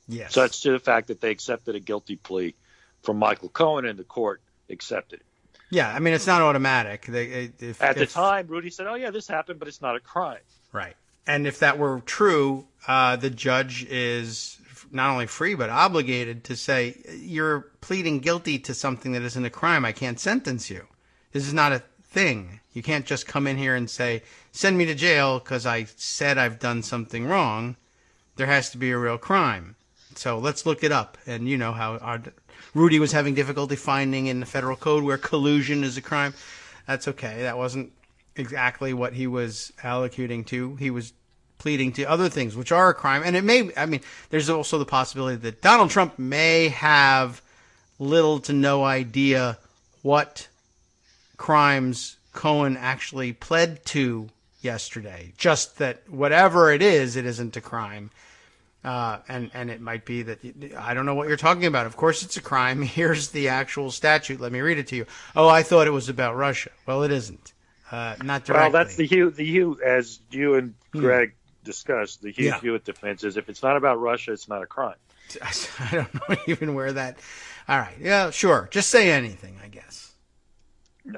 Yes. Such to the fact that they accepted a guilty plea from Michael Cohen and the court accepted it. Yeah, it's not automatic. At the time, Rudy said, oh, yeah, this happened, but it's not a crime. Right. And if that were true, the judge is not only free but obligated to say, you're pleading guilty to something that isn't a crime. I can't sentence you. This is not a thing. You can't just come in here and say, send me to jail because I said I've done something wrong. There has to be a real crime. So let's look it up. And you know how Rudy was having difficulty finding in the federal code where collusion is a crime. That's okay. That wasn't exactly what he was allocuting to. He was pleading to other things, which are a crime. And it may, there's also the possibility that Donald Trump may have little to no idea what crimes Cohen actually pled to yesterday. Just that whatever it isn't a crime. And it might be that, I don't know what you're talking about. Of course it's a crime. Here's the actual statute. Let me read it to you. Oh, I thought it was about Russia. Well, it isn't. Not directly. Well, that's the Hugh, as you and Greg discussed, the Hugh Hewitt defense is if it's not about Russia, it's not a crime. I don't know even where that. All right. Yeah, sure. Just say anything, I guess.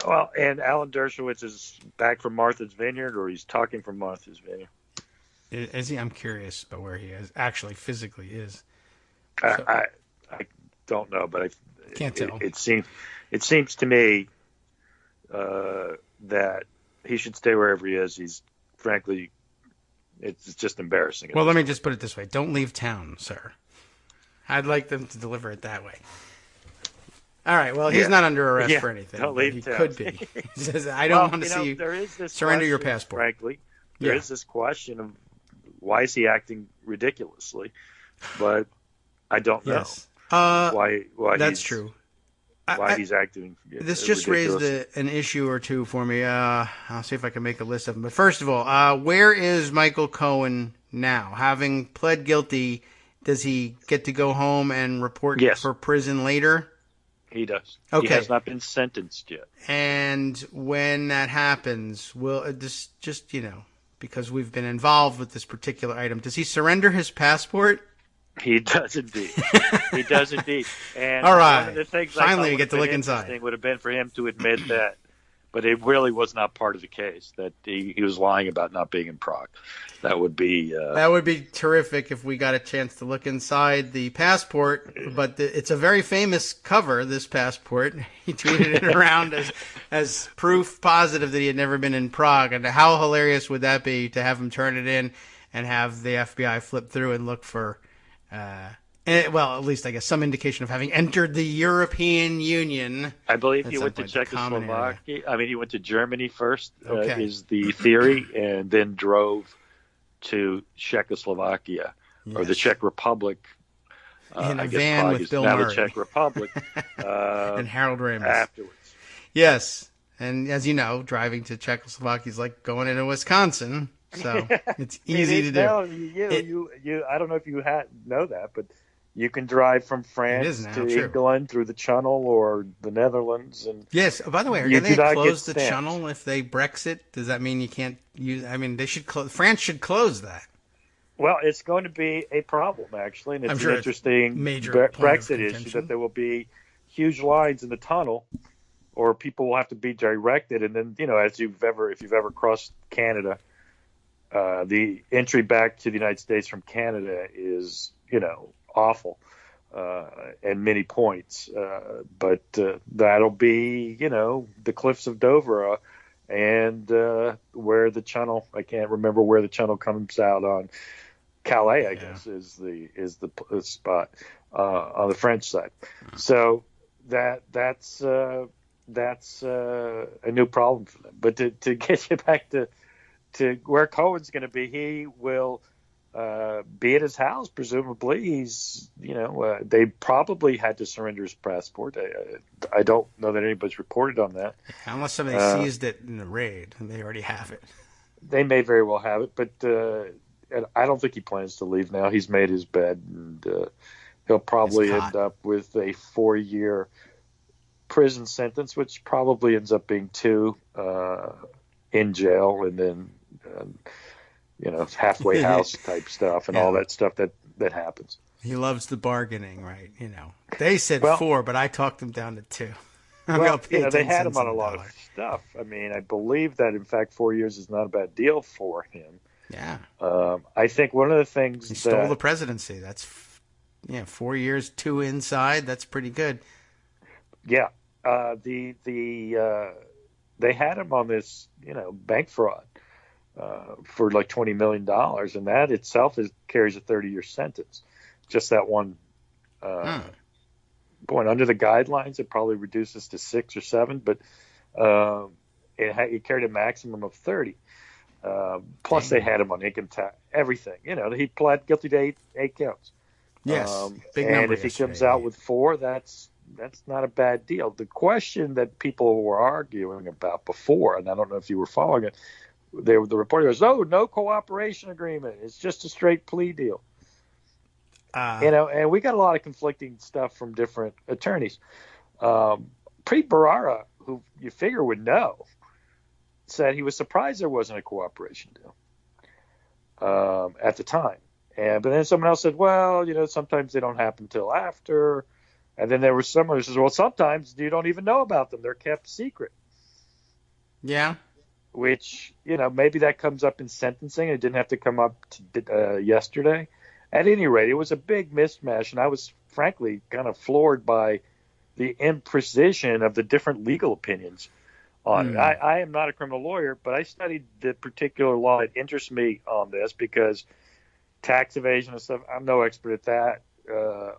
Well, and Alan Dershowitz is back from Martha's Vineyard, or he's talking from Martha's Vineyard. Is he? I'm curious about where he is actually physically is. So, I don't know, but can't tell. It seems to me that he should stay wherever he is. He's frankly, it's just embarrassing. Well, let me just put it this way: don't leave town, sir. I'd like them to deliver it that way. All right. Well, he's not under arrest for anything. Don't leave he town. Could be. He says, "I don't want to see you surrender your passport." Frankly, there is this question of why is he acting ridiculously, but I don't know why. That's true. Why he's acting. This just raised an issue or two for me. I'll see if I can make a list of them. But first of all, where is Michael Cohen now? Having pled guilty, does he get to go home and report for prison later? He does. Okay. He has not been sentenced yet. And when that happens, will just because we've been involved with this particular item, does he surrender his passport? He does indeed. He does indeed. And all right. One of the things finally, we get to look inside. Would have been for him to admit that, but it really was not part of the case. That he was lying about not being in Prague. That would be terrific if we got a chance to look inside the passport. But it's a very famous cover. This passport. He tweeted it around as proof positive that he had never been in Prague. And how hilarious would that be to have him turn it in and have the FBI flip through and look for. At least I guess some indication of having entered the European Union. I believe he went to Czechoslovakia. I mean, he went to Germany first, is the theory, and then drove to Czechoslovakia or the Czech Republic. In a van with Bill Murray. The Czech Republic. And Harold Ramis. Afterwards. Yes. And as you know, driving to Czechoslovakia is like going into Wisconsin. So it's easy to do. I don't know if you know that, but you can drive from France to England through the Channel or the Netherlands. And yes. By the way, are they close the Channel if they Brexit? Does that mean you can't use? I mean, they should close. France should close that. Well, it's going to be a problem actually, and it's an interesting major Brexit issue that there will be huge lines in the tunnel, or people will have to be directed. And then if you've ever crossed Canada. The entry back to the United States from Canada is, awful at many points. But that'll be, the cliffs of Dover and where the Channel. I can't remember where the Channel comes out on. Calais, I guess, is the spot on the French side. So that's a new problem for them. But to get you back to where Cohen's going to be, he will be at his house. Presumably, he's they probably had to surrender his passport. I don't know that anybody's reported on that, unless somebody seized it in the raid and they already have it. They may very well have it, but I don't think he plans to leave now. He's made his bed, and he'll probably end up with a 4-year prison sentence, which probably ends up being 2 in jail, and then halfway house type stuff and all that stuff that happens. He loves the bargaining, right? They said 4, but I talked them down to 2. They had him on a lot of stuff. I mean, I believe that in fact 4 years is not a bad deal for him. Yeah. I think one of the things he stole the presidency. That's 4 years, 2 inside. That's pretty good. Yeah. They had him on this, bank fraud for like $20 million, and that itself carries a 30-year sentence. Just that one. Going under the guidelines, it probably reduces to 6 or 7, but it carried a maximum of 30. Plus, they had him on income tax, everything. He pled guilty to 8 counts. Yes, big and number if he comes out with 4, that's not a bad deal. The question that people were arguing about before, and I don't know if you were following it, the reporter goes, no cooperation agreement. It's just a straight plea deal. And we got a lot of conflicting stuff from different attorneys. Preet Bharara, who you figure would know, said he was surprised there wasn't a cooperation deal at the time. But then someone else said, well, sometimes they don't happen until after. And then there was someone who says, well, sometimes you don't even know about them. They're kept secret. Yeah. which, maybe that comes up in sentencing. It didn't have to come up yesterday. At any rate, it was a big mismatch, and I was frankly kind of floored by the imprecision of the different legal opinions on it. I am not a criminal lawyer, but I studied the particular law that interests me on this because tax evasion and stuff, I'm no expert at that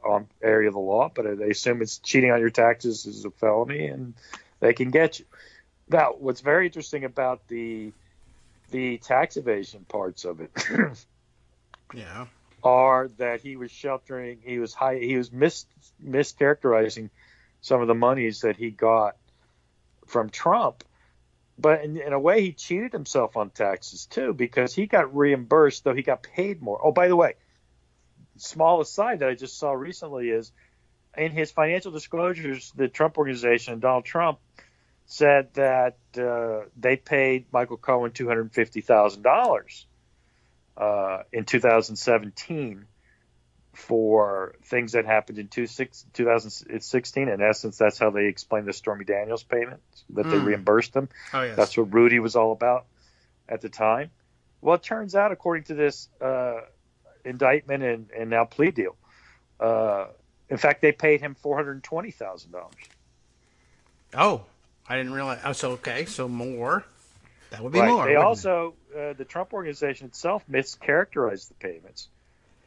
on area of the law, but they assume it's cheating on your taxes is a felony and they can get you. Now, what's very interesting about the tax evasion parts of it Yeah. are that he was mischaracterizing some of the monies that he got from Trump. But in a way, he cheated himself on taxes, too, because he got reimbursed, though he got paid more. Oh, by the way, small aside that I just saw recently is in his financial disclosures, the Trump organization, Donald Trump, said that they paid Michael Cohen $250,000 in 2017 for things that happened in 2016. In essence, that's how they explained the Stormy Daniels payments, that they reimbursed them. Oh, yes. That's what Rudy was all about at the time. Well, it turns out, according to this indictment and now plea deal, in fact, they paid him $420,000. Oh, I didn't realize. Oh, so okay, so more. That would be Right. more. They wouldn't also, the Trump organization itself mischaracterized the payments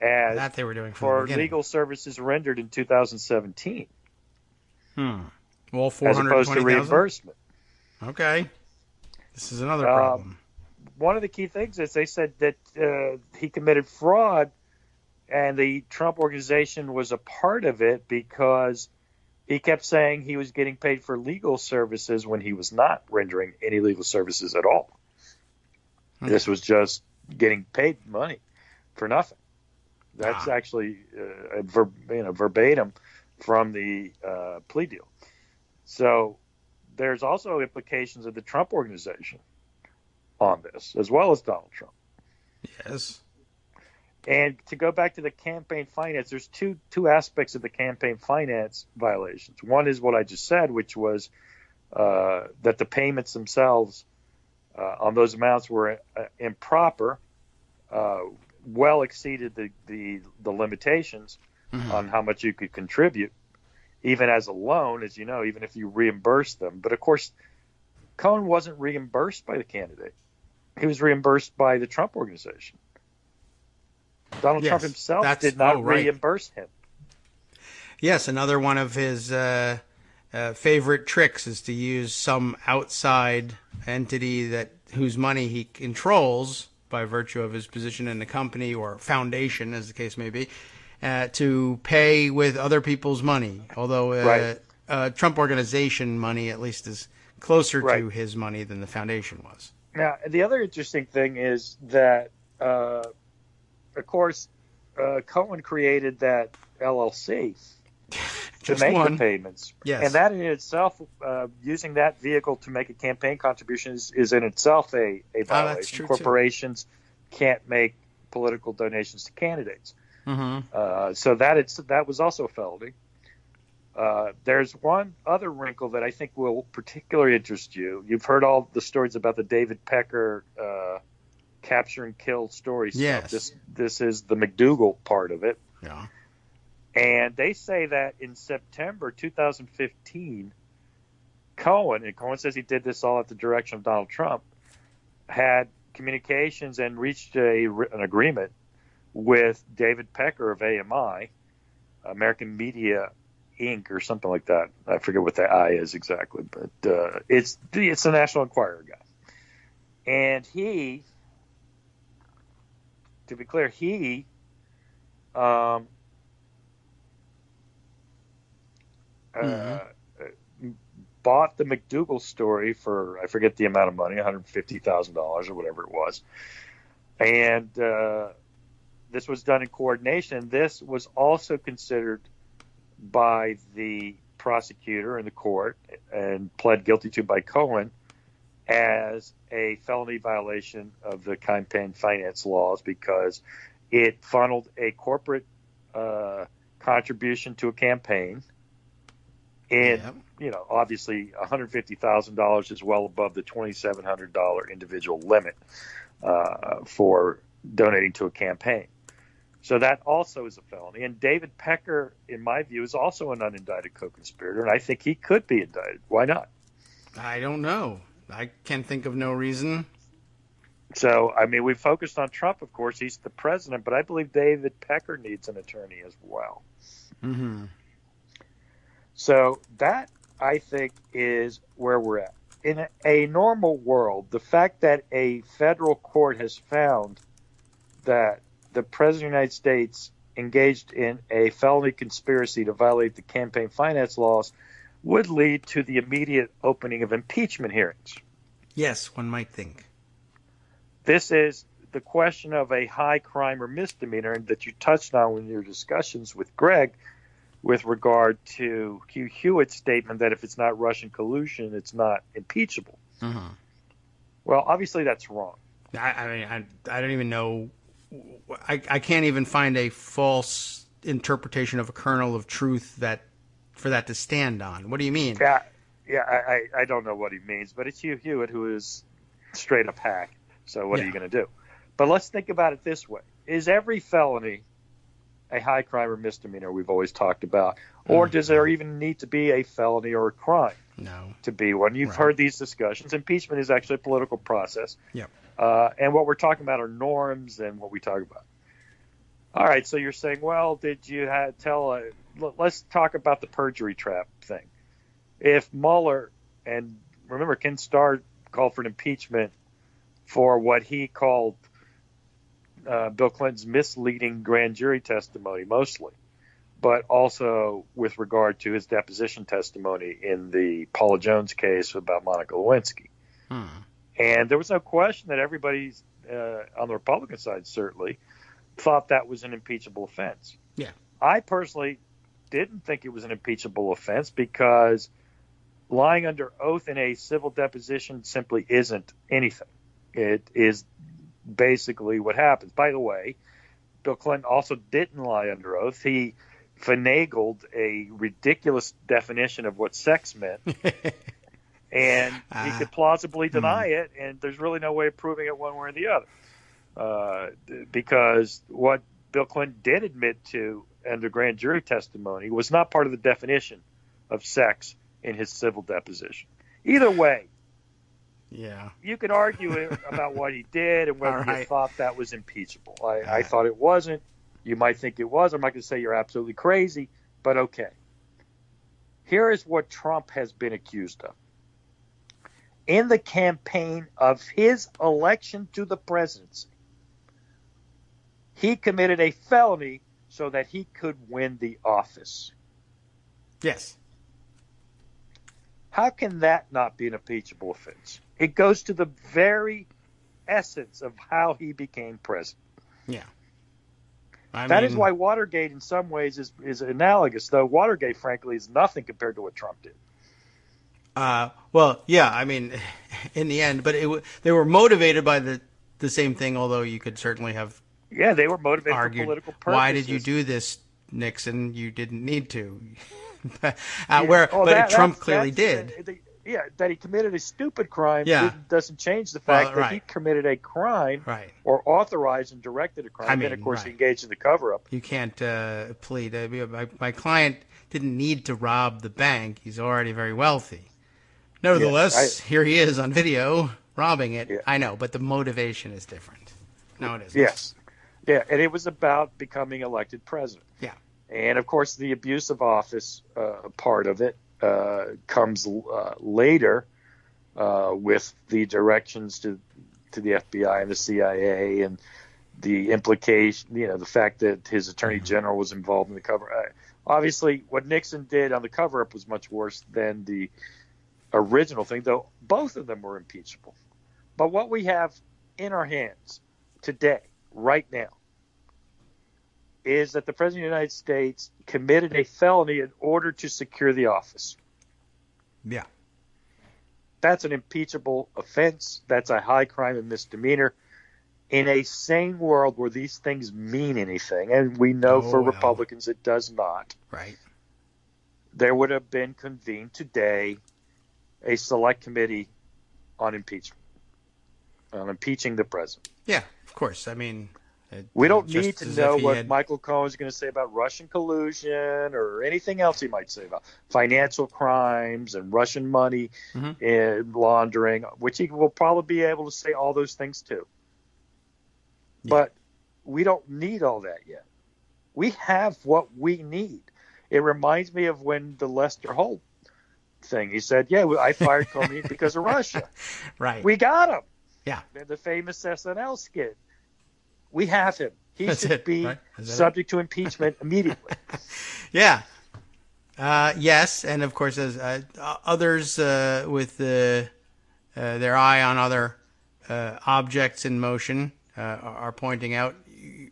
as that they were doing from the for beginning. legal services rendered in 2017, Well, as opposed to 420,000. reimbursement. Okay, this is another problem. One of the key things is they said that he committed fraud, and the Trump organization was a part of it because he kept saying he was getting paid for legal services when he was not rendering any legal services at all. This was just getting paid money for nothing. That's actually verbatim from the plea deal. So there's also implications of the Trump organization on this, as well as Donald Trump. Yes. And to go back to the campaign finance, there's two aspects of the campaign finance violations. One is what I just said, which was that the payments themselves on those amounts were improper, well exceeded the limitations on how much you could contribute, even as a loan, as you know, even if you reimburse them. But of course, Cohen wasn't reimbursed by the candidate. He was reimbursed by the Trump organization. Donald Trump himself did not reimburse him. Yes, another one of his favorite tricks is to use some outside entity whose money he controls by virtue of his position in the company or foundation, as the case may be, to pay with other people's money. Although Trump organization money at least is closer to his money than the foundation was. Now, the other interesting thing is that, of course, Cohen created that LLC to make the payments. Yes. And that in itself, using that vehicle to make a campaign contribution is in itself a violation. That's true, corporations can't make political donations to candidates. So that was also a felony. There's one other wrinkle that I think will particularly interest you. You've heard all the stories about the David Pecker capture and kill story stuff. Yes. This is the McDougal part of it. Yeah. And they say that in September 2015, Cohen says he did this all at the direction of Donald Trump, had communications and reached an agreement with David Pecker of AMI, American Media Inc., or something like that. I forget what the I is exactly, but it's the National Enquirer guy. And he, to be clear, he bought the McDougal story for, I forget the amount of money, $150,000 or whatever it was. And this was done in coordination. This was also considered by the prosecutor in the court and pled guilty to by Cohen as a felony violation of the campaign finance laws because it funneled a corporate contribution to a campaign And, Yep. Obviously $150,000 is well above the $2,700 individual limit for donating to a campaign. So that also is a felony. And David Pecker, in my view, is also an unindicted co-conspirator, and I think he could be indicted. Why not? I don't know. I can think of no reason. So, I mean, we focused on Trump, of course. He's the president, but I believe David Pecker needs an attorney as well. Mm-hmm. So that, I think, is where we're at. In a normal world, the fact that a federal court has found that the President of the United States engaged in a felony conspiracy to violate the campaign finance laws would lead to the immediate opening of impeachment hearings. Yes, one might think. This is the question of a high crime or misdemeanor, and that you touched on in your discussions with Greg with regard to Hugh Hewitt's statement that if it's not Russian collusion, it's not impeachable. Mm-hmm. Well, obviously that's wrong. I don't even know. I can't even find a false interpretation of a kernel of truth for that to stand on. What do you mean? Yeah, I don't know what he means, but it's Hugh Hewitt who is straight up hack. So what are you going to do? But let's think about it this way. Is every felony a high crime or misdemeanor we've always talked about? Or does there even need to be a felony or a crime to be one? You've heard these discussions. Impeachment is actually a political process. Yep. And what we're talking about are norms and what we talk about. All right, so you're saying, well, did you let's talk about the perjury trap thing. If Mueller, and remember Ken Starr called for an impeachment for what he called Bill Clinton's misleading grand jury testimony mostly, but also with regard to his deposition testimony in the Paula Jones case about Monica Lewinsky. And there was no question that everybody on the Republican side certainly thought that was an impeachable offense. Yeah. I personally didn't think it was an impeachable offense because lying under oath in a civil deposition simply isn't anything. It is basically what happens. By the way, Bill Clinton also didn't lie under oath. He finagled a ridiculous definition of what sex meant. And he could plausibly deny it, and there's really no way of proving it one way or the other. Because what Bill Clinton did admit to under grand jury testimony was not part of the definition of sex in his civil deposition. Either way, you could argue about what he did and whether you thought that was impeachable. I thought it wasn't. You might think it was. I'm not going to say you're absolutely crazy, but okay. Here is what Trump has been accused of. In the campaign of his election to the presidency, he committed a felony so that he could win the office. Yes. How can that not be an impeachable offense? It goes to the very essence of how he became president. Yeah. That is why Watergate in some ways is analogous, though Watergate, frankly, is nothing compared to what Trump did. Well, yeah, I mean, in the end, but they were motivated by the same thing, although you could certainly have they were motivated argued, for political purposes. Why did you do this, Nixon? You didn't need to. Trump clearly did. That he committed a stupid crime doesn't change the fact that he committed a crime or authorized and directed a crime. And, of course, he engaged in the cover-up. You can't plead. My client didn't need to rob the bank. He's already very wealthy. Nevertheless, here he is on video robbing it. Yeah. I know, but the motivation is different. No, it isn't. Yes. Yeah, and it was about becoming elected president. Yeah. And, of course, the abuse of office part of it comes later with the directions to the FBI and the CIA and the implication, the fact that his attorney general was involved in the cover. Obviously, what Nixon did on the cover-up was much worse than the original thing, though both of them were impeachable. But what we have in our hands today, right now, is that the President of the United States committed a felony in order to secure the office. Yeah. That's an impeachable offense. That's a high crime and misdemeanor. In a sane world where these things mean anything, and we know Republicans it does not. Right. there would have been convened today a select committee on impeachment, on impeaching the president. Yeah, of course. I mean, we don't need to know what had... Michael Cohen is going to say about Russian collusion or anything else he might say about financial crimes and Russian money laundering, which he will probably be able to say all those things too. Yeah. But we don't need all that yet. We have what we need. It reminds me of when the Lester Holt thing. He said, yeah, I fired Comey because of Russia. Right. We got him. Yeah. The famous SNL skit. We have him. He That's should it, be right? subject to impeachment immediately. Yeah. Yes, and of course, as others with their eye on other objects in motion are pointing out,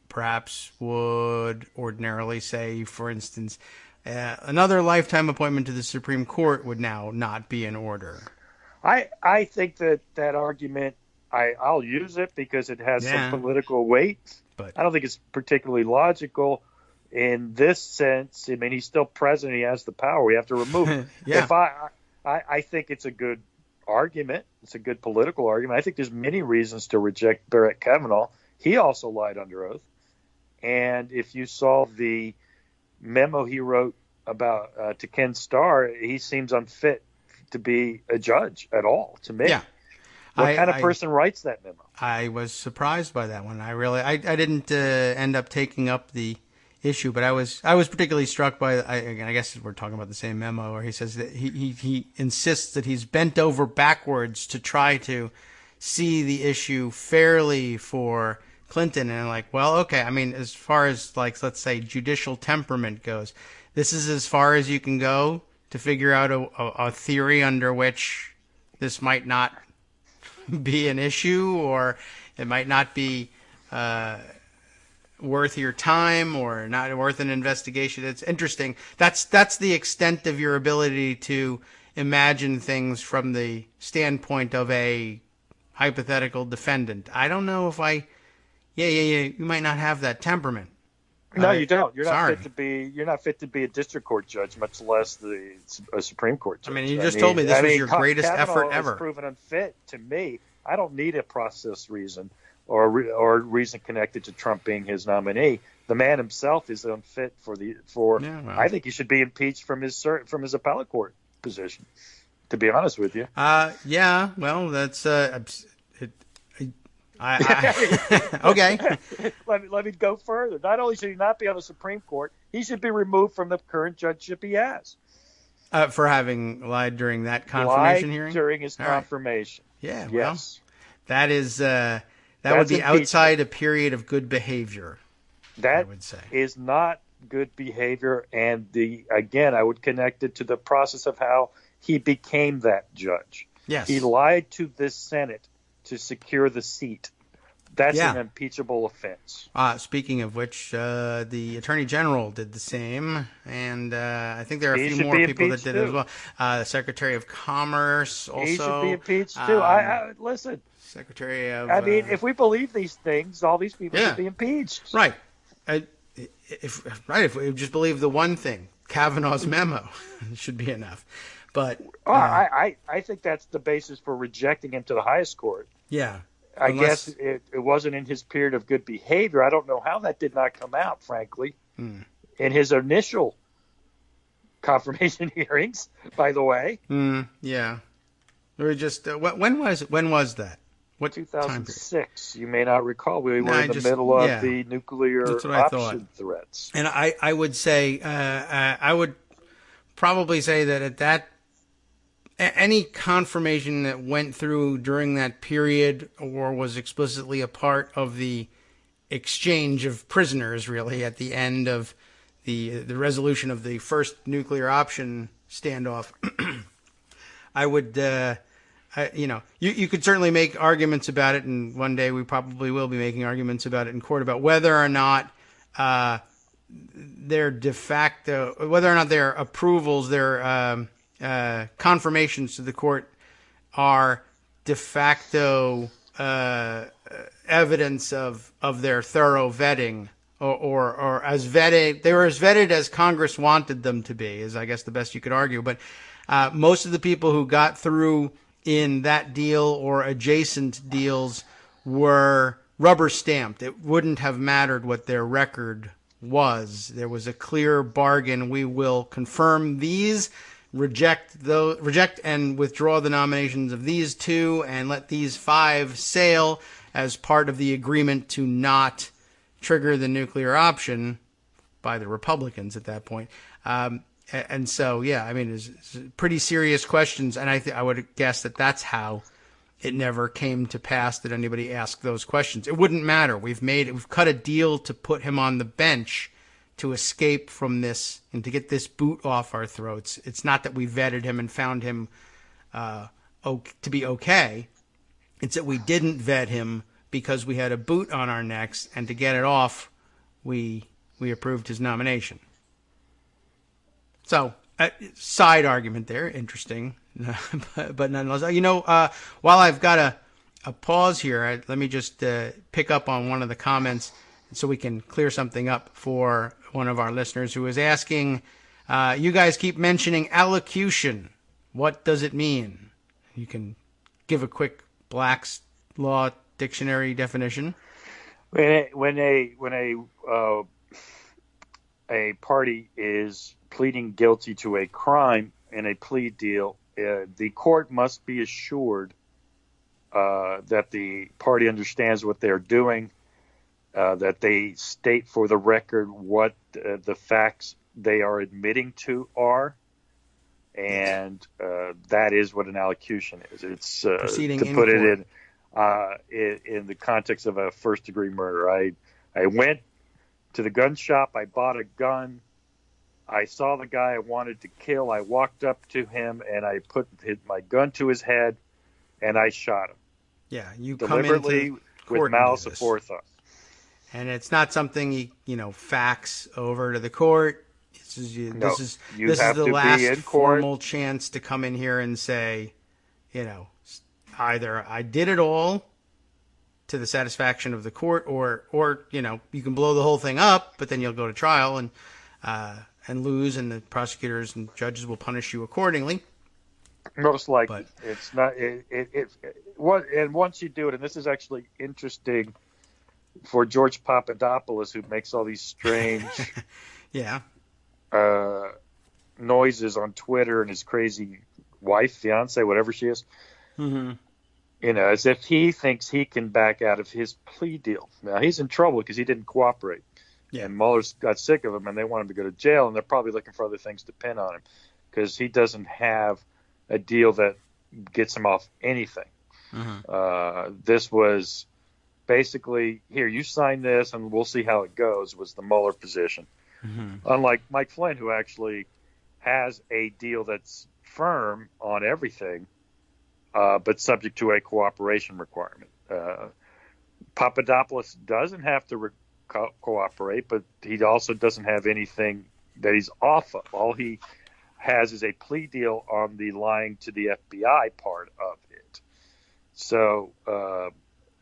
perhaps would ordinarily say, for instance, another lifetime appointment to the Supreme Court would now not be in order. I think that argument, I'll use it because it has some political weight, but I don't think it's particularly logical in this sense. I mean, he's still president. He has the power. We have to remove him. Yeah. If I think it's a good argument. It's a good political argument. I think there's many reasons to reject Brett Kavanaugh. He also lied under oath. And if you saw the memo he wrote about to Ken Starr, he seems unfit to be a judge at all, to me. Yeah. What kind of person writes that memo? I was surprised by that one. I didn't end up taking up the issue, but I was particularly struck by. I guess we're talking about the same memo where he says that he insists that he's bent over backwards to try to see the issue fairly for Clinton. And I'm like, well, okay. I mean, as far as, like, let's say judicial temperament goes, this is as far as you can go to figure out a theory under which this might not be an issue, or it might not be worth your time, or not worth an investigation. It's interesting. That's the extent of your ability to imagine things from the standpoint of a hypothetical defendant. I don't know if you might not have that temperament. No, you don't. You're not fit to be. You're not fit to be a district court judge, much less a Supreme Court judge. I mean, you just told me this was your greatest effort ever. Kavanaugh proven unfit to me. I don't need a process reason or reason connected to Trump being his nominee. The man himself is unfit I think he should be impeached from his appellate court position. To be honest with you. Yeah. Well, that's okay. Let me go further. Not only should he not be on the Supreme Court, he should be removed from the current judgeship he has. For having lied during that confirmation hearing? During his confirmation. Right. Yeah. Yes. Well, that would be outside a period of good behavior. That I would say is not good behavior, and I would connect it to the process of how he became that judge. Yes. He lied to this Senate to secure the seat. That's an impeachable offense. Speaking of which, the Attorney General did the same, and I think there are a few more people that did it as well. The Secretary of Commerce also. He should be impeached too. Listen. Secretary of. I mean, if we believe these things, all these people should be impeached. Right. If we just believe the one thing, Kavanaugh's memo, should be enough. But I think that's the basis for rejecting him to the highest court. Yeah. I guess it wasn't in his period of good behavior. I don't know how that did not come out, frankly, in his initial confirmation hearings, by the way. Yeah. We just when was that? What 2006. You may not recall. We were in the middle of the nuclear option threats. And I would say I would probably say that at that any confirmation that went through during that period or was explicitly a part of the exchange of prisoners, really, at the end of the resolution of the first nuclear option standoff, I would, you could certainly make arguments about it, and one day we probably will be making arguments about it in court about whether or not their de facto, whether or not their approvals, their confirmations to the court are de facto evidence of their thorough vetting or as vetted. They were as vetted as Congress wanted them to be, is I guess the best you could argue. But most of the people who got through in that deal or adjacent deals were rubber stamped. It wouldn't have mattered what their record was. There was a clear bargain. We will confirm these, reject and withdraw the nominations of these two, and let these 5 sail as part of the agreement to not trigger the nuclear option by the Republicans at that point. And so, yeah, I mean, it's pretty serious questions, and I would guess that that's how it never came to pass that anybody asked those questions. It wouldn't matter. We've cut a deal to put him on the bench to escape from this and to get this boot off our throats. It's not that we vetted him and found him to be okay. It's that we didn't vet him because we had a boot on our necks, and to get it off, we approved his nomination. So, side argument there, interesting, but nonetheless, while I've got a pause here, let me just pick up on one of the comments so we can clear something up for one of our listeners who is asking, you guys keep mentioning allocution. What does it mean? You can give a quick Black's Law Dictionary definition. When a party is pleading guilty to a crime in a plea deal, the court must be assured that the party understands what they're doing, that they state for the record what the facts they are admitting to are, and that is what an allocution is. It's to put it in the context of a first-degree murder. I went to the gun shop. I bought a gun. I saw the guy I wanted to kill. I walked up to him and I put my gun to his head and I shot him. Yeah, you deliberately come into court with malice aforethought. And it's not something you fax over to the court. This is the last formal chance to come in here and say, either I did it all to the satisfaction of the court, or you can blow the whole thing up, but then you'll go to trial and lose, and the prosecutors and judges will punish you accordingly. Most likely, it's not. And once you do it, and this is actually interesting for George Papadopoulos, who makes all these strange, noises on Twitter, and his crazy wife, fiance, whatever she is. Mm-hmm. As if he thinks he can back out of his plea deal. Now, he's in trouble because he didn't cooperate. Yeah. And Mueller's got sick of him, and they want him to go to jail, and they're probably looking for other things to pin on him because he doesn't have a deal that gets him off anything. Mm-hmm. This was basically, here, you sign this, and we'll see how it goes, was the Mueller position. Mm-hmm. Unlike Mike Flynn, who actually has a deal that's firm on everything, but subject to a cooperation requirement. Papadopoulos doesn't have to cooperate, but he also doesn't have anything that he's off of. All he has is a plea deal on the lying to the FBI part of it. So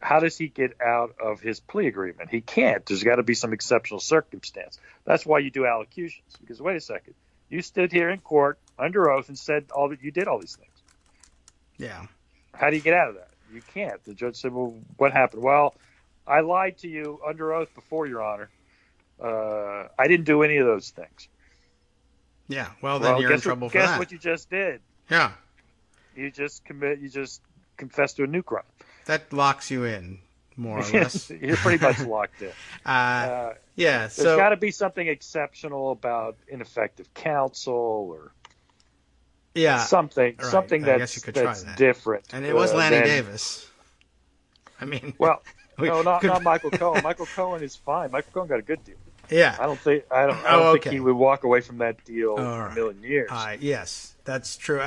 how does he get out of his plea agreement? He can't. There's got to be some exceptional circumstance. That's why you do allocutions. Because wait a second, you stood here in court under oath and said you did all these things. Yeah. How do you get out of that? You can't. The judge said, well, what happened? Well, I lied to you under oath before, Your Honor. I didn't do any of those things. Yeah. Well, then you're in trouble for that. Guess what you just did? Yeah. You just confessed to a new crime. That locks you in, more or less. You're pretty much locked in. Yeah. There's got to be something exceptional about ineffective counsel or something that's different. And it was Lanny Davis. I mean, well, no, not Michael Cohen. Michael Cohen is fine. Michael Cohen got a good deal. Yeah. I don't think he would walk away from that deal in a million years. Yes, that's true.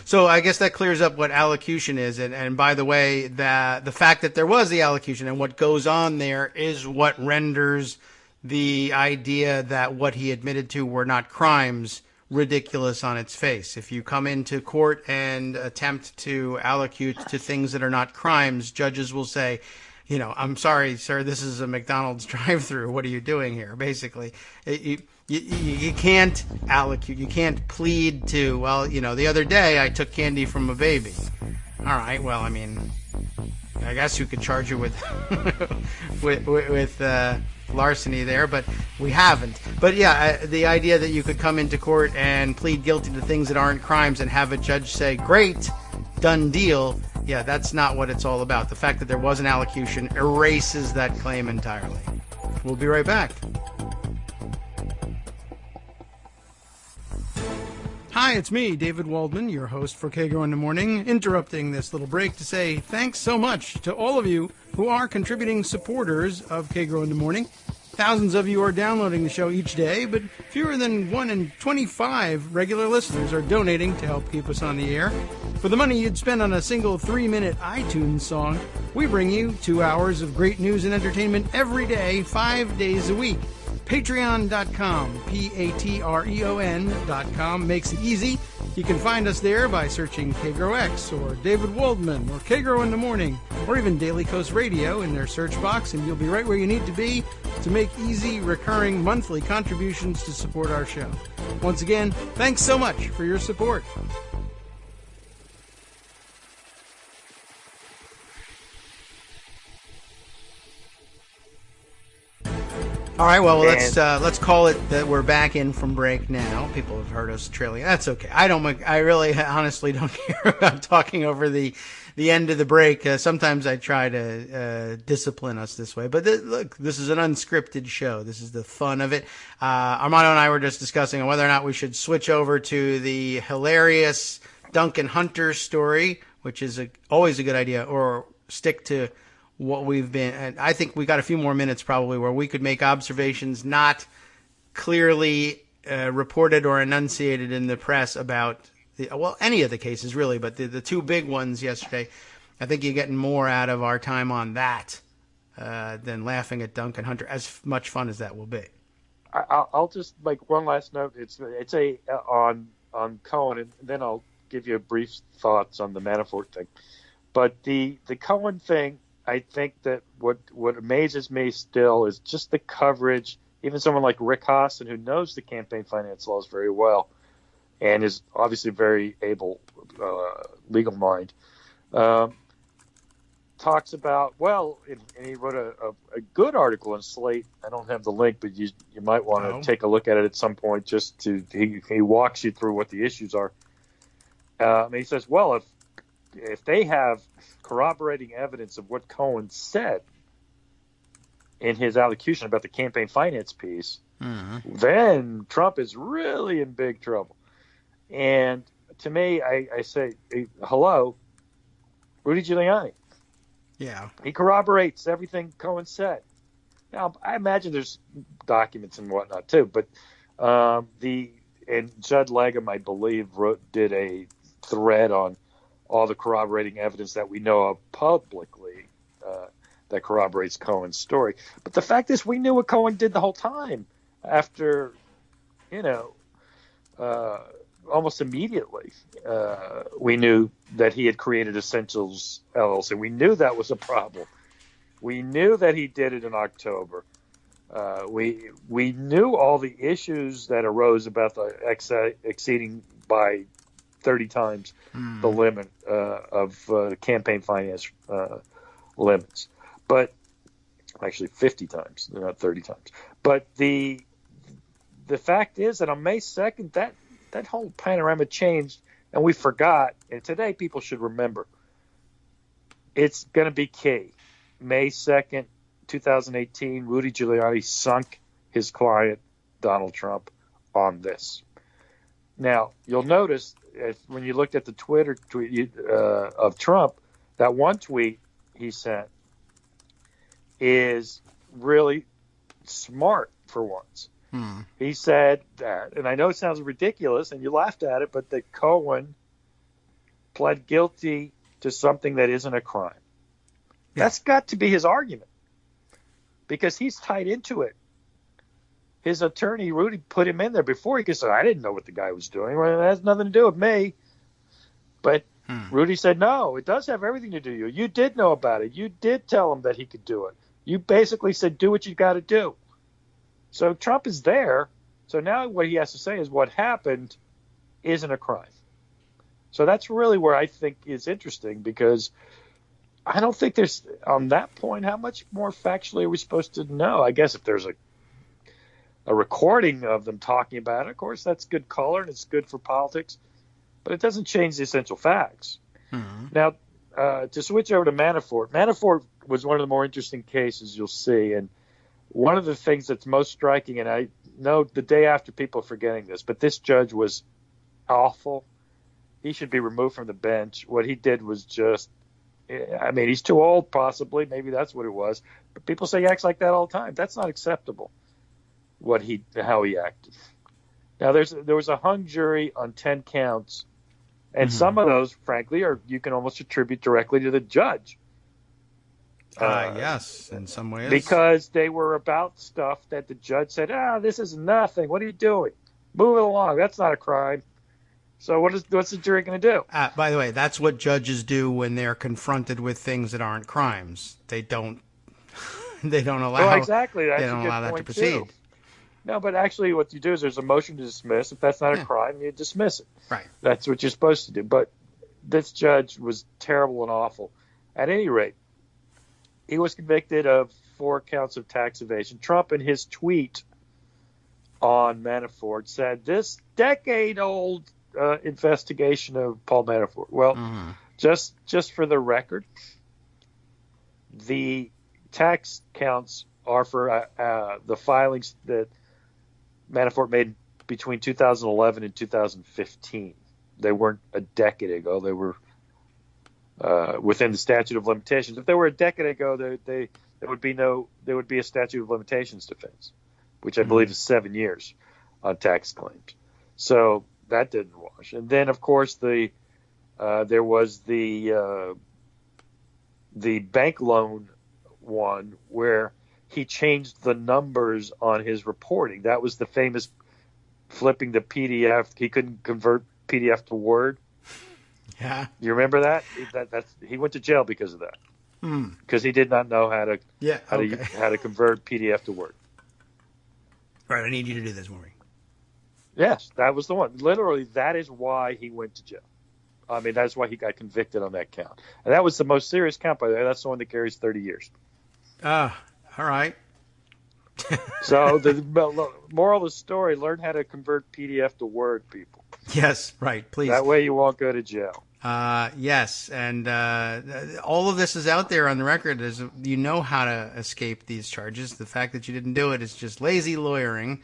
So I guess that clears up what allocution is. And by the way, the fact that there was the allocution and what goes on there is what renders the idea that what he admitted to were not crimes ridiculous on its face. If you come into court and attempt to allocute to things that are not crimes, judges will say, I'm sorry, sir, this is a McDonald's drive-through. What are you doing here? Basically, you can't allocate, you can't plead to, well, the other day I took candy from a baby. All right, well, I mean, I guess you could charge you with with larceny there, but we haven't. But yeah, the idea that you could come into court and plead guilty to things that aren't crimes and have a judge say, great, done deal, yeah, that's not what it's all about. The fact that there was an allocution erases that claim entirely. We'll be right back. Hi, it's me, David Waldman, your host for Kagro in the Morning, interrupting this little break to say thanks so much to all of you who are contributing supporters of Kagro in the Morning. Thousands of you are downloading the show each day, but fewer than 1 in 25 regular listeners are donating to help keep us on the air. For the money you'd spend on a single 3-minute iTunes song, we bring you 2 hours of great news and entertainment every day, 5 days a week. Patreon.com, Patreon.com makes it easy. You can find us there by searching Kagro X or David Waldman or Kagro in the Morning or even Daily Coast Radio in their search box, and you'll be right where you need to be to make easy, recurring monthly contributions to support our show. Once again, thanks so much for your support. All right, well, let's call it that we're back in from break now. People have heard us trailing. That's okay. I really honestly don't care about talking over the end of the break. Sometimes I try to discipline us this way. But look, this is an unscripted show. This is the fun of it. Armando and I were just discussing whether or not we should switch over to the hilarious Duncan Hunter story, which is always a good idea, or stick to what we've been, and I think we got a few more minutes probably where we could make observations not clearly reported or enunciated in the press about any of the cases really, but the two big ones yesterday. I think you're getting more out of our time on that than laughing at Duncan Hunter, as much fun as that will be. I'll just make one last note. It's on Cohen, and then I'll give you a brief thoughts on the Manafort thing. But the Cohen thing, I think that what amazes me still is just the coverage. Even someone like Rick Hasen, who knows the campaign finance laws very well and is obviously very able legal mind, talks about, and he wrote a good article in Slate. I don't have the link, but you might want to take a look at it at some point. He walks you through what the issues are. And he says, well, if they have corroborating evidence of what Cohen said in his allocution about the campaign finance piece, then Trump is really in big trouble. And to me, I say, hello, Rudy Giuliani. Yeah. He corroborates everything Cohen said. Now, I imagine there's documents and whatnot too, but and Judd Legum, I believe, did a thread on all the corroborating evidence that we know of publicly that corroborates Cohen's story. But the fact is, we knew what Cohen did the whole time after, almost immediately. We knew that he had created Essentials LLC. We knew that was a problem. We knew that he did it in October. We knew all the issues that arose about the exceeding by 30 times the limit of campaign finance limits, but actually 50 times, not 30 times. But the fact is that on May 2nd, that whole panorama changed, and we forgot. And today, people should remember. It's going to be key. May 2nd, 2018, Rudy Giuliani sunk his client, Donald Trump, on this. Now, you'll notice when you looked at the Twitter tweet of Trump, that one tweet he sent is really smart for once. He said that, and I know it sounds ridiculous, and you laughed at it, but that Cohen pled guilty to something that isn't a crime. Yeah. That's got to be his argument, because he's tied into it. His attorney, Rudy, put him in there before he could say, I didn't know what the guy was doing. Well, it has nothing to do with me. But Rudy said, no, it does have everything to do with you. You did know about it. You did tell him that he could do it. You basically said, do what you got to do. So Trump is there. So now what he has to say is what happened isn't a crime. So that's really where I think is interesting, because I don't think there's, on that point, how much more factually are we supposed to know? I guess if there's a recording of them talking about it, of course, that's good color and it's good for politics, but it doesn't change the essential facts. Now, to switch over to Manafort, Manafort was one of the more interesting cases you'll see. And one of the things that's most striking, and I know the day after people are forgetting this, but this judge was awful. He should be removed from the bench. What he did was just, I mean, he's too old, possibly. Maybe that's what it was. But people say he acts like that all the time. That's not acceptable, how he acted. Now, there was a hung jury on 10 counts, and some of those, frankly, you can almost attribute directly to the judge. Yes, in some ways. Because they were about stuff that the judge said, this is nothing. What are you doing? Move it along. That's not a crime. So what's the jury going to do? By the way, that's what judges do when they're confronted with things that aren't crimes. They don't allow. Well, exactly. That's they don't a good allow that point to proceed. Too. No, but actually what you do is there's a motion to dismiss. If that's not a crime, you dismiss it. Right. That's what you're supposed to do. But this judge was terrible and awful. At any rate, he was convicted of 4 counts of tax evasion. Trump, in his tweet on Manafort, said, this decade-old investigation of Paul Manafort. Well, just for the record, the tax counts are for the filings that Manafort made between 2011 and 2015. They weren't a decade ago. They were within the statute of limitations. If they were a decade ago, there would be a statute of limitations defense, which I believe is 7 years on tax claims. So that didn't wash. And then, of course, there was the bank loan one where he changed the numbers on his reporting. That was the famous flipping the PDF. He couldn't convert PDF to Word. Yeah. You remember that? He went to jail because of that. Because he did not know how to convert PDF to Word. Right, I need you to do this for me. Yes, that was the one. Literally, that is why he went to jail. I mean, that's why he got convicted on that count. And that was the most serious count, by the way. That's the one that carries 30 years. All right. So the moral of the story, learn how to convert PDF to Word, people. Yes, right, please. That way you won't go to jail. Yes, and all of this is out there on the record. You know how to escape these charges. The fact that you didn't do it is just lazy lawyering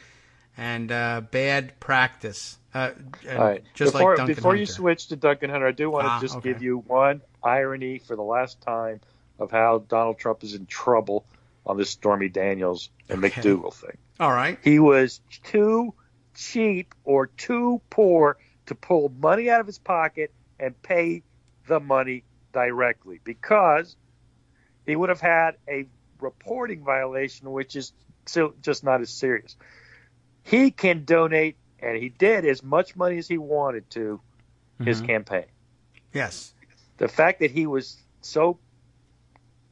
and bad practice. All right. Just before, like Duncan before Hunter. you switch to Duncan Hunter, I do want to give you one irony for the last time of how Donald Trump is in trouble on this Stormy Daniels and McDougal thing. All right. He was too cheap or too poor to pull money out of his pocket and pay the money directly, because he would have had a reporting violation, which is still just not as serious. He can donate, and he did, as much money as he wanted to his campaign. Yes. The fact that he was so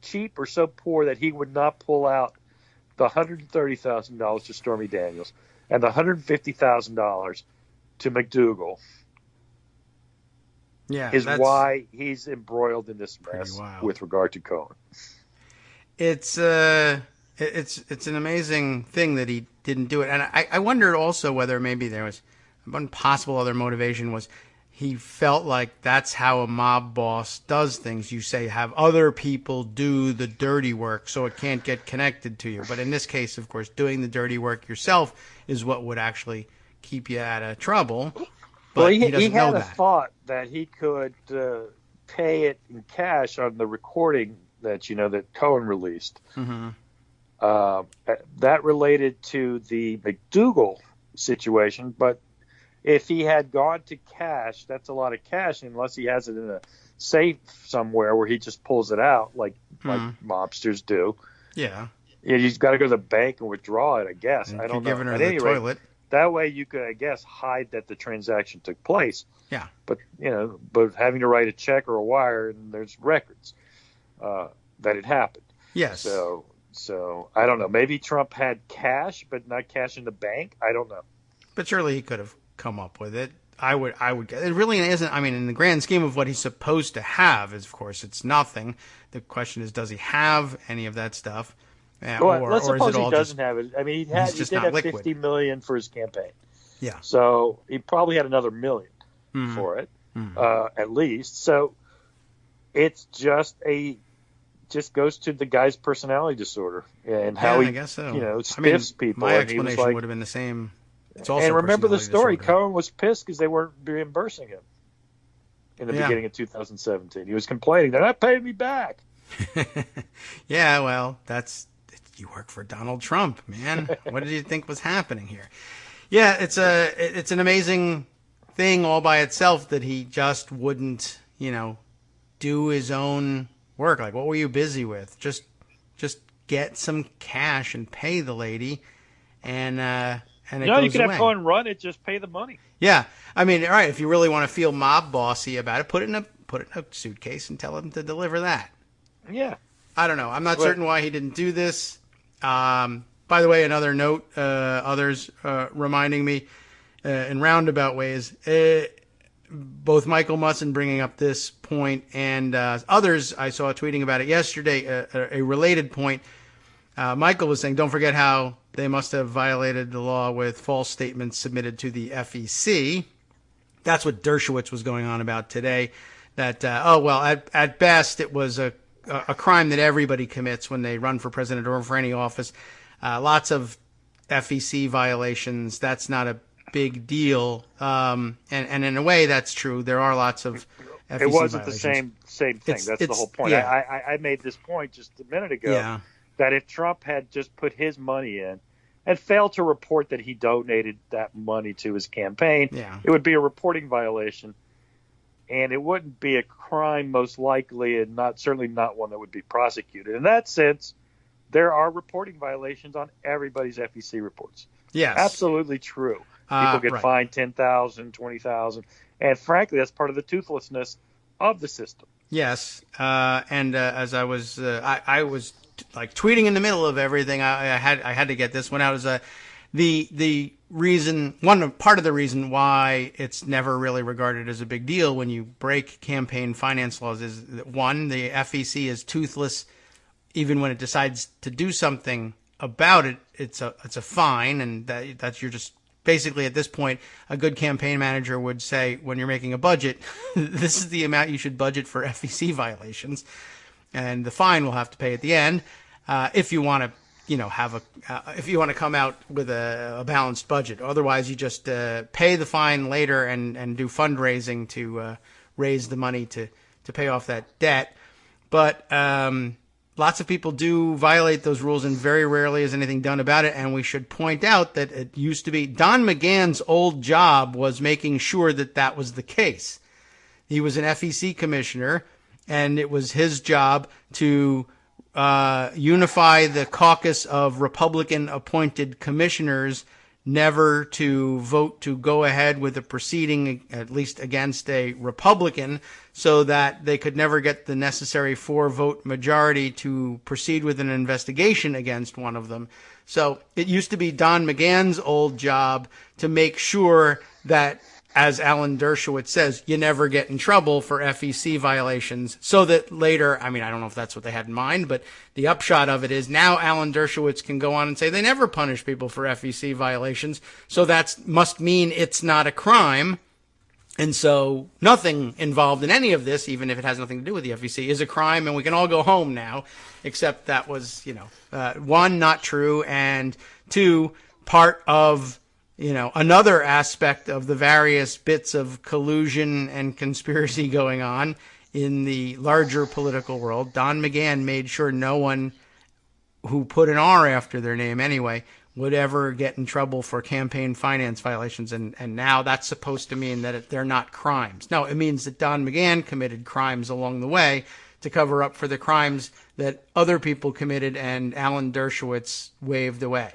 cheap or so poor that he would not pull out the $130,000 to Stormy Daniels and the $150,000 to McDougal is why he's embroiled in this mess with regard to Cohen. It's an amazing thing that he didn't do it. And I wondered also whether maybe there was one possible other motivation was he felt like that's how a mob boss does things. You say, have other people do the dirty work so it can't get connected to you. But in this case, of course, doing the dirty work yourself is what would actually keep you out of trouble. But he doesn't know that. He had a thought that he could pay it in cash on the recording that Cohen released. That related to the McDougal situation, but if he had gone to cash, that's a lot of cash, unless he has it in a safe somewhere where he just pulls it out like mobsters do. Yeah. You've got to go to the bank and withdraw it, I guess. And I don't know. giving her At the any rate, toilet. That way you could, I guess, hide that the transaction took place. Yeah. But, but having to write a check or a wire, and there's records that it happened. Yes. So I don't know. Maybe Trump had cash, but not cash in the bank. I don't know. But surely he could have come up with it. I would. It really isn't. I mean, in the grand scheme of what he's supposed to have, is of course it's nothing. The question is, does he have any of that stuff? Let's suppose he doesn't just, have it. I mean, he did have liquid. $50 million for his campaign. Yeah. So he probably had another $1 million for it, at least. So it's just goes to the guy's personality disorder and how he, I guess so. stiffs people. My and explanation would have been the same. It's also and remember the story. Disorder. Cohen was pissed because they weren't reimbursing him in the beginning of 2017. He was complaining, "They're not paying me back." Yeah, well, you work for Donald Trump, man. What did you think was happening here? Yeah, it's an amazing thing all by itself that he just wouldn't, do his own work. Like, what were you busy with? Just get some cash and pay the lady, and it goes you could away. have Cohen run it, just pay the money. Yeah, I mean, all right. If you really want to feel mob bossy about it, put it in a suitcase and tell him to deliver that. Yeah. I don't know. I'm not certain why he didn't do this. By the way, another note, others reminding me in roundabout ways, both Michael Musson bringing up this point and others I saw tweeting about it yesterday, a related point. Michael was saying, don't forget how they must have violated the law with false statements submitted to the FEC. That's what Dershowitz was going on about today. That, at best, it was a crime that everybody commits when they run for president or for any office. Lots of FEC violations. That's not a big deal. And in a way, that's true. There are lots of FEC It wasn't violations. the same thing. That's the whole point. Yeah. I made this point just a minute ago. Yeah. That if Trump had just put his money in and failed to report that he donated that money to his campaign, it would be a reporting violation, and it wouldn't be a crime most likely, and certainly not one that would be prosecuted. In that sense, there are reporting violations on everybody's FEC reports. Yes. Absolutely true. People get fined $10,000, $20,000, and frankly, that's part of the toothlessness of the system. Yes, and as I was like tweeting in the middle of everything, I had to get this one out. Is the reason, part of the reason why it's never really regarded as a big deal when you break campaign finance laws is that, one, the FEC is toothless even when it decides to do something about it. It's a fine, and that's you're just basically at this point a good campaign manager would say when you're making a budget, this is the amount you should budget for FEC violations. And the fine we'll have to pay at the end if you want to, if you want to come out with a balanced budget. Otherwise, you just pay the fine later and do fundraising to raise the money to pay off that debt. But lots of people do violate those rules, and very rarely is anything done about it. And we should point out that it used to be Don McGahn's old job was making sure that that was the case. He was an FEC commissioner, and it was his job to unify the caucus of Republican-appointed commissioners, never to vote to go ahead with a proceeding, at least against a Republican, so that they could never get the necessary 4-vote majority to proceed with an investigation against one of them. So it used to be Don McGahn's old job to make sure that, as Alan Dershowitz says, you never get in trouble for FEC violations, so that later, I mean, I don't know if that's what they had in mind, but the upshot of it is now Alan Dershowitz can go on and say they never punish people for FEC violations, so that must mean it's not a crime. And so nothing involved in any of this, even if it has nothing to do with the FEC, is a crime, and we can all go home now, except that was, one, not true, and two, part of another aspect of the various bits of collusion and conspiracy going on in the larger political world. Don McGahn made sure no one who put an R after their name anyway would ever get in trouble for campaign finance violations. And now that's supposed to mean that they're not crimes. No, it means that Don McGahn committed crimes along the way to cover up for the crimes that other people committed and Alan Dershowitz waved away.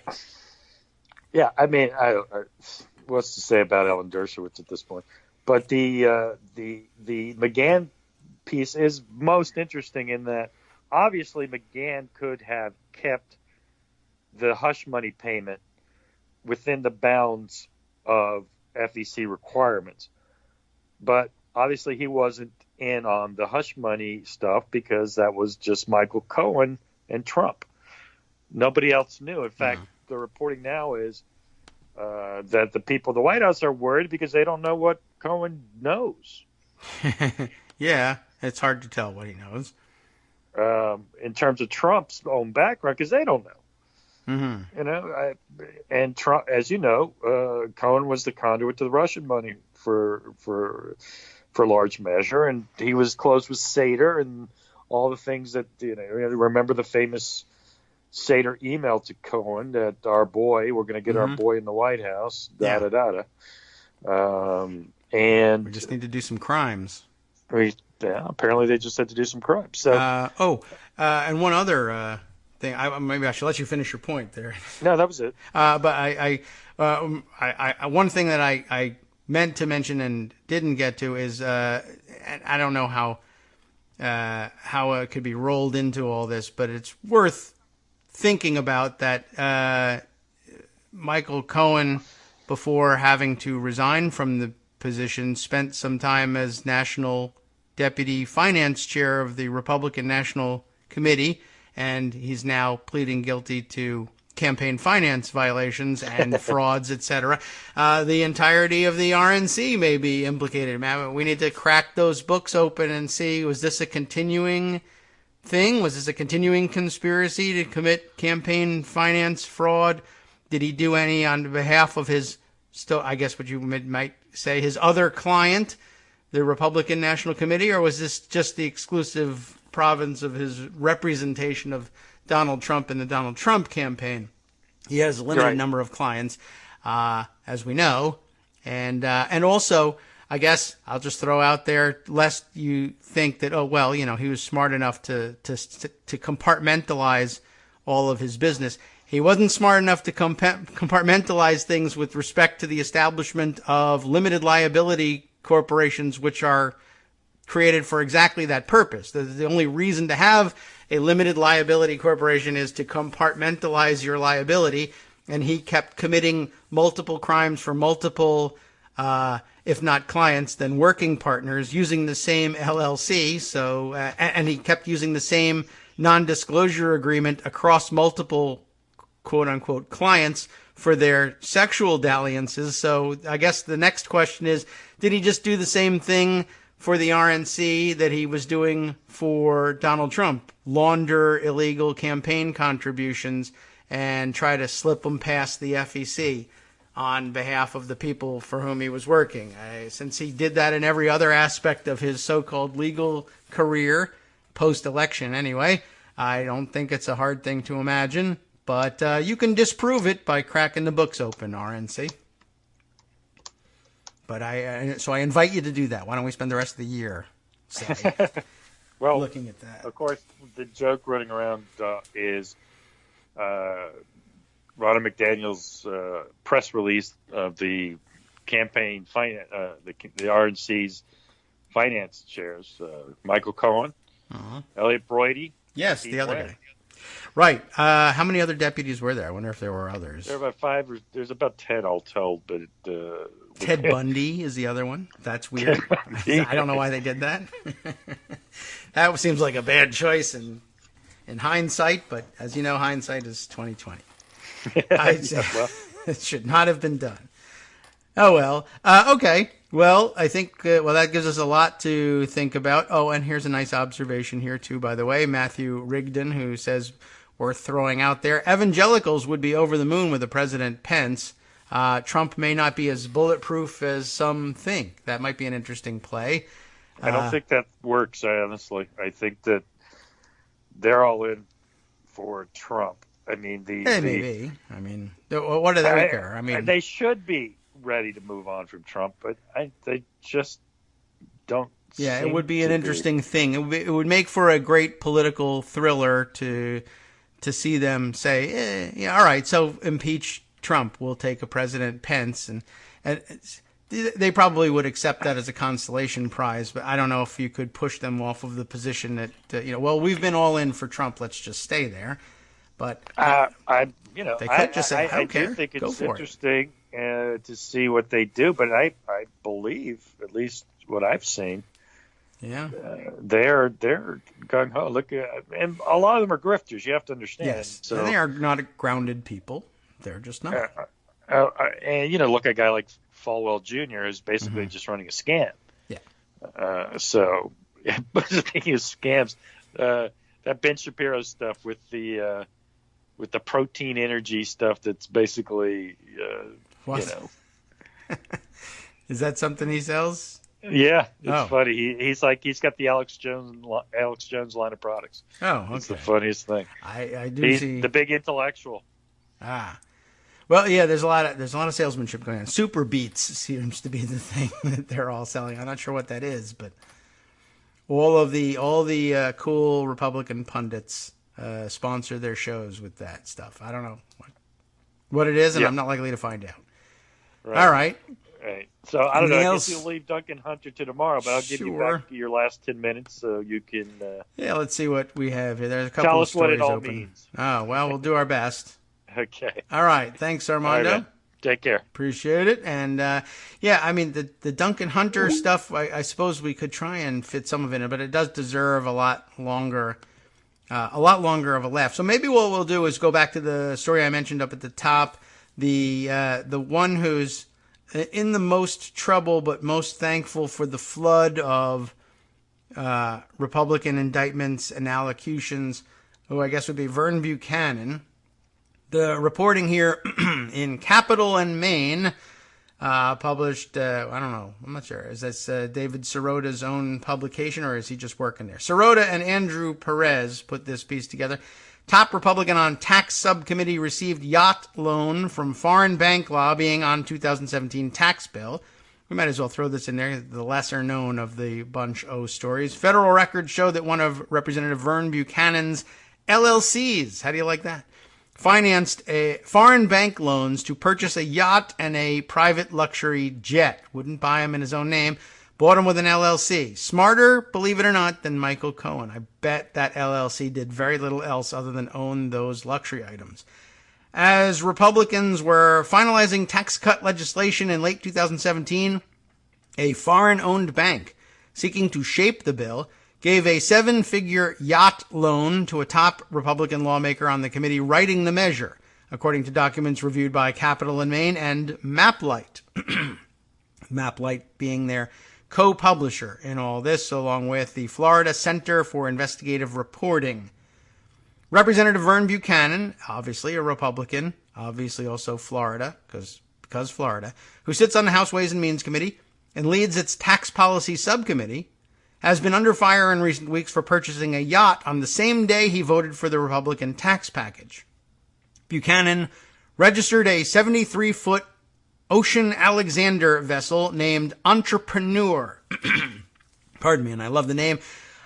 Yeah, I mean, what's to say about Alan Dershowitz at this point? But the McGahn piece is most interesting in that obviously McGahn could have kept the hush money payment within the bounds of FEC requirements, but obviously he wasn't in on the hush money stuff because that was just Michael Cohen and Trump. Nobody else knew. In fact, the reporting now is that the people at the White House are worried because they don't know what Cohen knows. Yeah, it's hard to tell what he knows. In terms of Trump's own background, because they don't know. Mm-hmm. You know, and Trump, as you know, Cohen was the conduit to the Russian money for large measure, and he was close with Sater and all the things that remember the famous Sater email to Cohen that our boy, we're going to get our boy in the White House, and we just need to do some crimes. Apparently they just had to do some crimes. So and one other thing, maybe I should let you finish your point there. No, that was it. But I one thing that I meant to mention and didn't get to is and I don't know how it could be rolled into all this, but it's worth thinking about that Michael Cohen, before having to resign from the position, spent some time as National Deputy Finance Chair of the Republican National Committee, and he's now pleading guilty to campaign finance violations and frauds, etc. The entirety of the RNC may be implicated. Man, we need to crack those books open and see, was this a continuing thing? Was this a continuing conspiracy to commit campaign finance fraud? Did he do any on behalf of his, still, I guess what you might say, his other client, the Republican National Committee, or was this just the exclusive province of his representation of Donald Trump in the Donald Trump campaign? He has a limited number of clients, as we know, and also, I guess I'll just throw out there, lest you think that, oh well, he was smart enough to compartmentalize all of his business. He wasn't smart enough to compartmentalize things with respect to the establishment of limited liability corporations, which are created for exactly that purpose. The only reason to have a limited liability corporation is to compartmentalize your liability, and he kept committing multiple crimes for multiple, if not clients, then working partners, using the same LLC. So, and he kept using the same non-disclosure agreement across multiple quote-unquote clients for their sexual dalliances. So I guess the next question is, did he just do the same thing for the RNC that he was doing for Donald Trump? Launder illegal campaign contributions and try to slip them past the FEC on behalf of the people for whom he was working. Since he did that in every other aspect of his so-called legal career, post-election anyway, I don't think it's a hard thing to imagine. But you can disprove it by cracking the books open, RNC. But so I invite you to do that. Why don't we spend the rest of the year looking at that? Of course, the joke running around is Ronna McDaniel's press release of the campaign the RNC's finance chairs, Michael Cohen, Elliot Broidy. Yes, the other guy. Right. How many other deputies were there? I wonder if there were others. There are about 5. There's about 10 all told. But Ted Bundy is the other one. That's weird. I don't know why they did that. That seems like a bad choice in hindsight. But as you know, hindsight is 20/20. It should not have been done. Oh well. Okay. Well, I think that gives us a lot to think about. Oh, and here's a nice observation here too, by the way. Matthew Rigdon, who says, worth throwing out there, evangelicals would be over the moon with the President Pence. Trump may not be as bulletproof as some think. That might be an interesting play. I don't think that works, honestly. I think that they're all in for Trump. I mean, maybe. I mean, what do they care? I mean, they should be ready to move on from Trump, but they just don't. Yeah, it would be an interesting thing. It would make for a great political thriller to see them say, yeah, all right, so impeach Trump. We'll take a President Pence, and they probably would accept that as a consolation prize. But I don't know if you could push them off of the position that well, we've been all in for Trump. Let's just stay there. But they could just say, I do think it's interesting to see what they do. But I believe, at least what I've seen, they're gung ho. Look, and a lot of them are grifters. You have to understand. Yes, so, and they are not grounded people. They're just not. And look at a guy like Falwell Jr. is basically just running a scam. Yeah. So, speaking of scams, that Ben Shapiro stuff with the protein energy stuff, that's basically Is that something he sells? Yeah, it's funny. He's got the Alex Jones line of products. Oh, okay. It's the funniest thing. I do see the big intellectual. Well, yeah, there's a lot of salesmanship going on. Super Beats seems to be the thing that they're all selling. I'm not sure what that is, but all the cool Republican pundits sponsor their shows with that stuff. I don't know what it is, and I'm not likely to find out. Right. All right. Right. So I don't know. I guess you'll leave Duncan Hunter to tomorrow, but I'll give you back your last 10 minutes so you can. Let's see what we have here. There's a couple tell of us what it all open. means. Oh well, we'll do our best. Okay. All right. Thanks, Armando. All right, take care. Appreciate it. And I mean the Duncan Hunter stuff. I suppose we could try and fit some of it in, but it does deserve a lot longer of a laugh. So maybe what we'll do is go back to the story I mentioned up at the top. The one who's in the most trouble but most thankful for the flood of Republican indictments and allocutions, who I guess would be Vern Buchanan. The reporting here in Capital and Maine, published, I don't know, I'm not sure. Is this David Sirota's own publication, or is he just working there? Sirota and Andrew Perez put this piece together. Top Republican on tax subcommittee received yacht loan from foreign bank lobbying on 2017 tax bill. We might as well throw this in there, the lesser known of the bunch O stories. Federal records show that one of Representative Vern Buchanan's LLCs, how do you like that, financed foreign bank loans to purchase a yacht and a private luxury jet. Wouldn't buy them in his own name. Bought them with an LLC. Smarter, believe it or not, than Michael Cohen. I bet that LLC did very little else other than own those luxury items. As Republicans were finalizing tax cut legislation in late 2017, a foreign-owned bank seeking to shape the bill gave a 7-figure yacht loan to a top Republican lawmaker on the committee writing the measure, according to documents reviewed by Capital and Maine and MapLight. MapLight being their co-publisher in all this, along with the Florida Center for Investigative Reporting. Representative Vern Buchanan, obviously a Republican, obviously also Florida, because Florida, who sits on the House Ways and Means Committee and leads its tax policy subcommittee, has been under fire in recent weeks for purchasing a yacht on the same day he voted for the Republican tax package. Buchanan registered a 73-foot Ocean Alexander vessel named Entrepreneur. Pardon me, and I love the name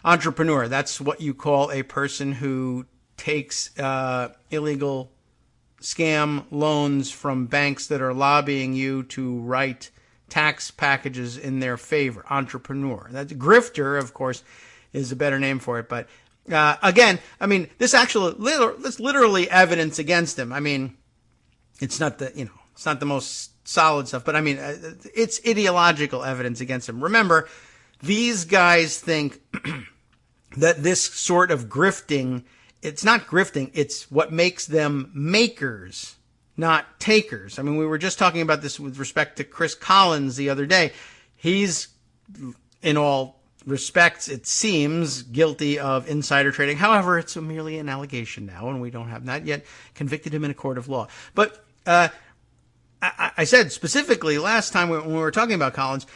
Entrepreneur. That's what you call a person who takes illegal scam loans from banks that are lobbying you to write tax packages in their favor. Entrepreneur. That's grifter, of course, is a better name for it. But again, I mean, this literally evidence against him. I mean, it's not the most solid stuff, but I mean, it's ideological evidence against him. Remember, these guys think that this sort of grifting, it's not grifting, it's what makes them makers, not takers. I mean, we were just talking about this with respect to Chris Collins the other day. He's, in all respects, it seems, guilty of insider trading. However, it's merely an allegation now, and we don't have not yet convicted him in a court of law. But I said specifically last time when we were talking about Collins,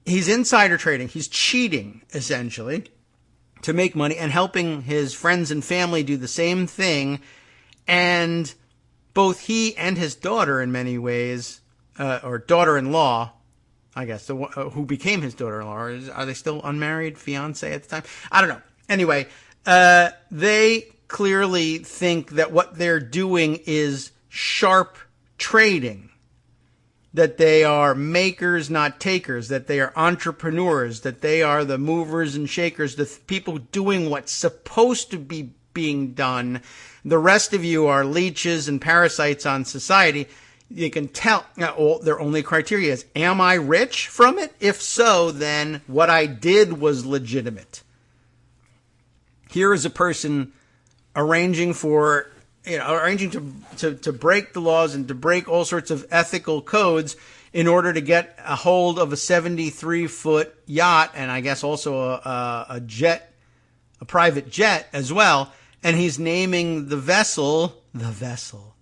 he's insider trading. He's cheating, essentially, to make money and helping his friends and family do the same thing. And both he and his daughter, in many ways, or daughter-in-law, I guess, who became his daughter-in-law, are they still unmarried, fiance at the time? I don't know. Anyway, they clearly think that what they're doing is sharp trading, that they are makers, not takers, that they are entrepreneurs, that they are the movers and shakers, the people doing what's supposed to be being done. The rest of you are leeches and parasites on society. You can tell, their only criteria is, am I rich from it? If so, then what I did was legitimate. Here is a person arranging to break the laws and to break all sorts of ethical codes in order to get a hold of a 73-foot yacht, and I guess also a private jet as well. And he's naming the vessel.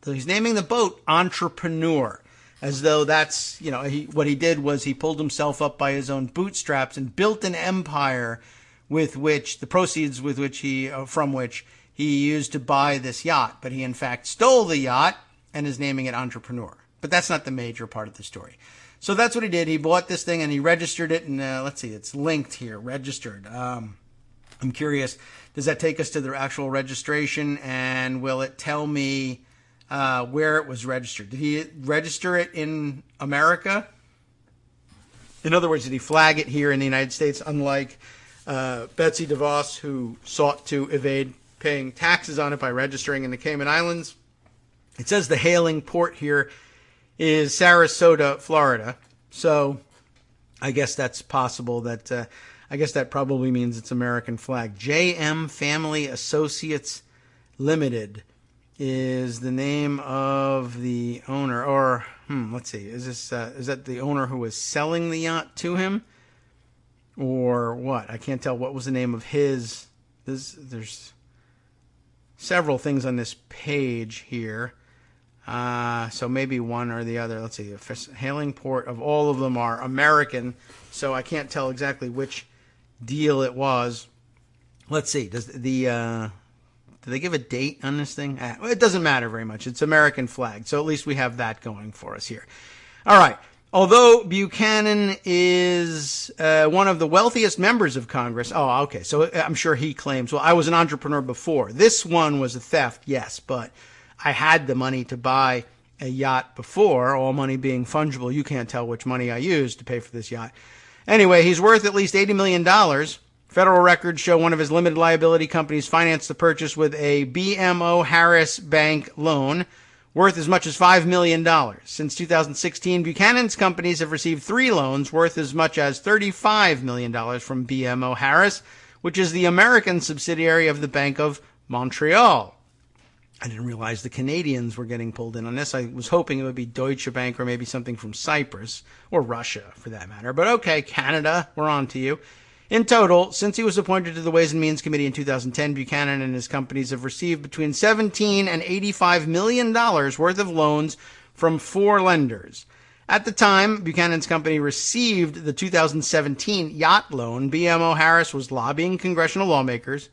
He's naming the boat Entrepreneur, as though that's, what he did was he pulled himself up by his own bootstraps and built an empire from which he used to buy this yacht. But he in fact stole the yacht and is naming it Entrepreneur. But that's not the major part of the story. So that's what he did. He bought this thing and he registered it. And let's see, it's linked here, registered. I'm curious, does that take us to the actual registration? And will it tell me where it was registered? Did he register it in America? In other words, did he flag it here in the United States, unlike Betsy DeVos, who sought to evade paying taxes on it by registering in the Cayman Islands? It says the hailing port here is Sarasota, Florida. So I guess that's possible that... I guess that probably means it's American flag. JM Family Associates Limited is the name of the owner. Or, let's see. Is that the owner who was selling the yacht to him? Or what? I can't tell. What was the name of his? There's several things on this page here. So maybe one or the other. Let's see. The hailing port of all of them are American. So I can't tell exactly which deal it was. Let's see. Do they give a date on this thing? It doesn't matter very much. It's American flag. So at least we have that going for us here. All right. Although Buchanan is one of the wealthiest members of Congress. Oh, okay. So I'm sure he claims, well, I was an entrepreneur before. This one was a theft, yes, but I had the money to buy a yacht before, all money being fungible. You can't tell which money I used to pay for this yacht. Anyway, he's worth at least $80 million. Federal records show one of his limited liability companies financed the purchase with a BMO Harris Bank loan worth as much as $5 million. Since 2016, Buchanan's companies have received 3 loans worth as much as $35 million from BMO Harris, which is the American subsidiary of the Bank of Montreal. I didn't realize the Canadians were getting pulled in on this. I was hoping it would be Deutsche Bank or maybe something from Cyprus or Russia for that matter. But okay, Canada, we're on to you. In total, since he was appointed to the Ways and Means Committee in 2010, Buchanan and his companies have received between $17 and $85 million worth of loans from 4 lenders. At the time Buchanan's company received the 2017 yacht loan, BMO Harris was lobbying congressional lawmakers,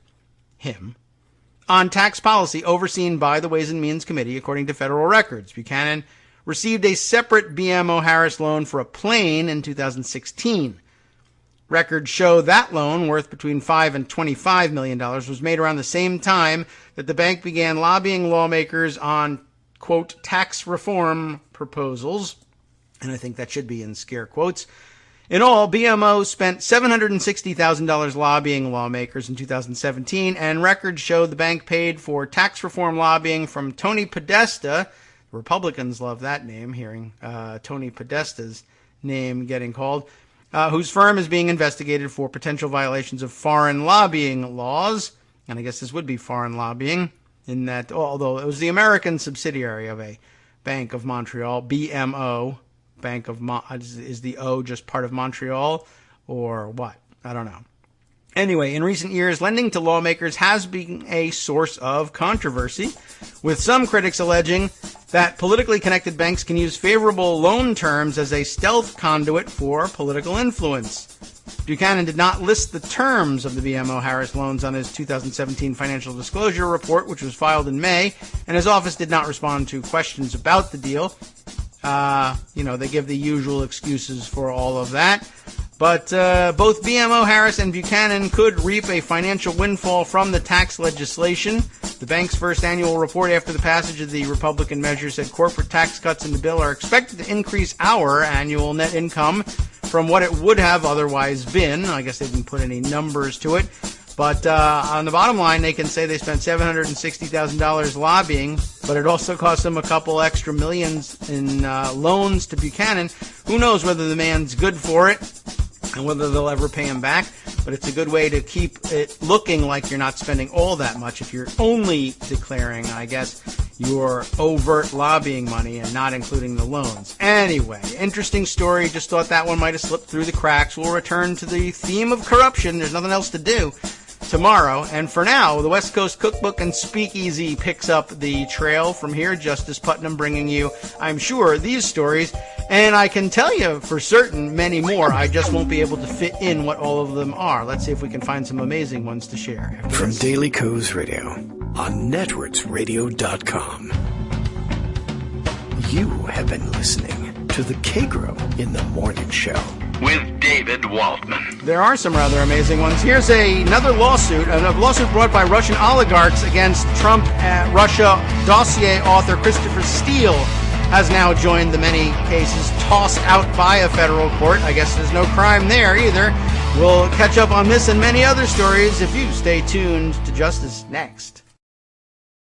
on tax policy overseen by the Ways and Means Committee, according to federal records. Buchanan received a separate BMO Harris loan for a plane in 2016. Records show that loan, worth between $5 and $25 million, was made around the same time that the bank began lobbying lawmakers on, quote, tax reform proposals. And I think that should be in scare quotes. In all, BMO spent $760,000 lobbying lawmakers in 2017, and records show the bank paid for tax reform lobbying from Tony Podesta. Republicans love that name, hearing Tony Podesta's name getting called, whose firm is being investigated for potential violations of foreign lobbying laws. And I guess this would be foreign lobbying, in that, although it was the American subsidiary of a Bank of Montreal, BMO. Bank of is the O just part of Montreal or what? I don't know. Anyway, in recent years, lending to lawmakers has been a source of controversy, with some critics alleging that politically connected banks can use favorable loan terms as a stealth conduit for political influence. Buchanan did not list the terms of the BMO Harris loans on his 2017 financial disclosure report, which was filed in May, and his office did not respond to questions about the deal. They give the usual excuses for all of that. But both BMO Harris and Buchanan could reap a financial windfall from the tax legislation. The bank's first annual report after the passage of the Republican measure said corporate tax cuts in the bill are expected to increase our annual net income from what it would have otherwise been. I guess they didn't put any numbers to it. But on the bottom line, they can say they spent $760,000 lobbying, but it also cost them a couple extra millions in loans to Buchanan. Who knows whether the man's good for it and whether they'll ever pay him back. But it's a good way to keep it looking like you're not spending all that much if you're only declaring, I guess, your overt lobbying money and not including the loans. Anyway, interesting story. Just thought that one might have slipped through the cracks. We'll return to the theme of corruption. There's nothing else to do tomorrow. And for now, the West Coast Cookbook and Speakeasy picks up the trail from here. Justice Putnam bringing you, I'm sure, these stories. And I can tell you for certain many more. I just won't be able to fit in what all of them are. Let's see if we can find some amazing ones to share. From Daily Kos Radio on netrootsradio.com. You have been listening to the Kagro in the Morning Show with David Waldman. There are some rather amazing ones. Here's another lawsuit, a lawsuit brought by Russian oligarchs against Trump Russia dossier author Christopher Steele has now joined the many cases tossed out by a federal court. I guess there's no crime there either. We'll catch up on this and many other stories if you stay tuned to Justice next.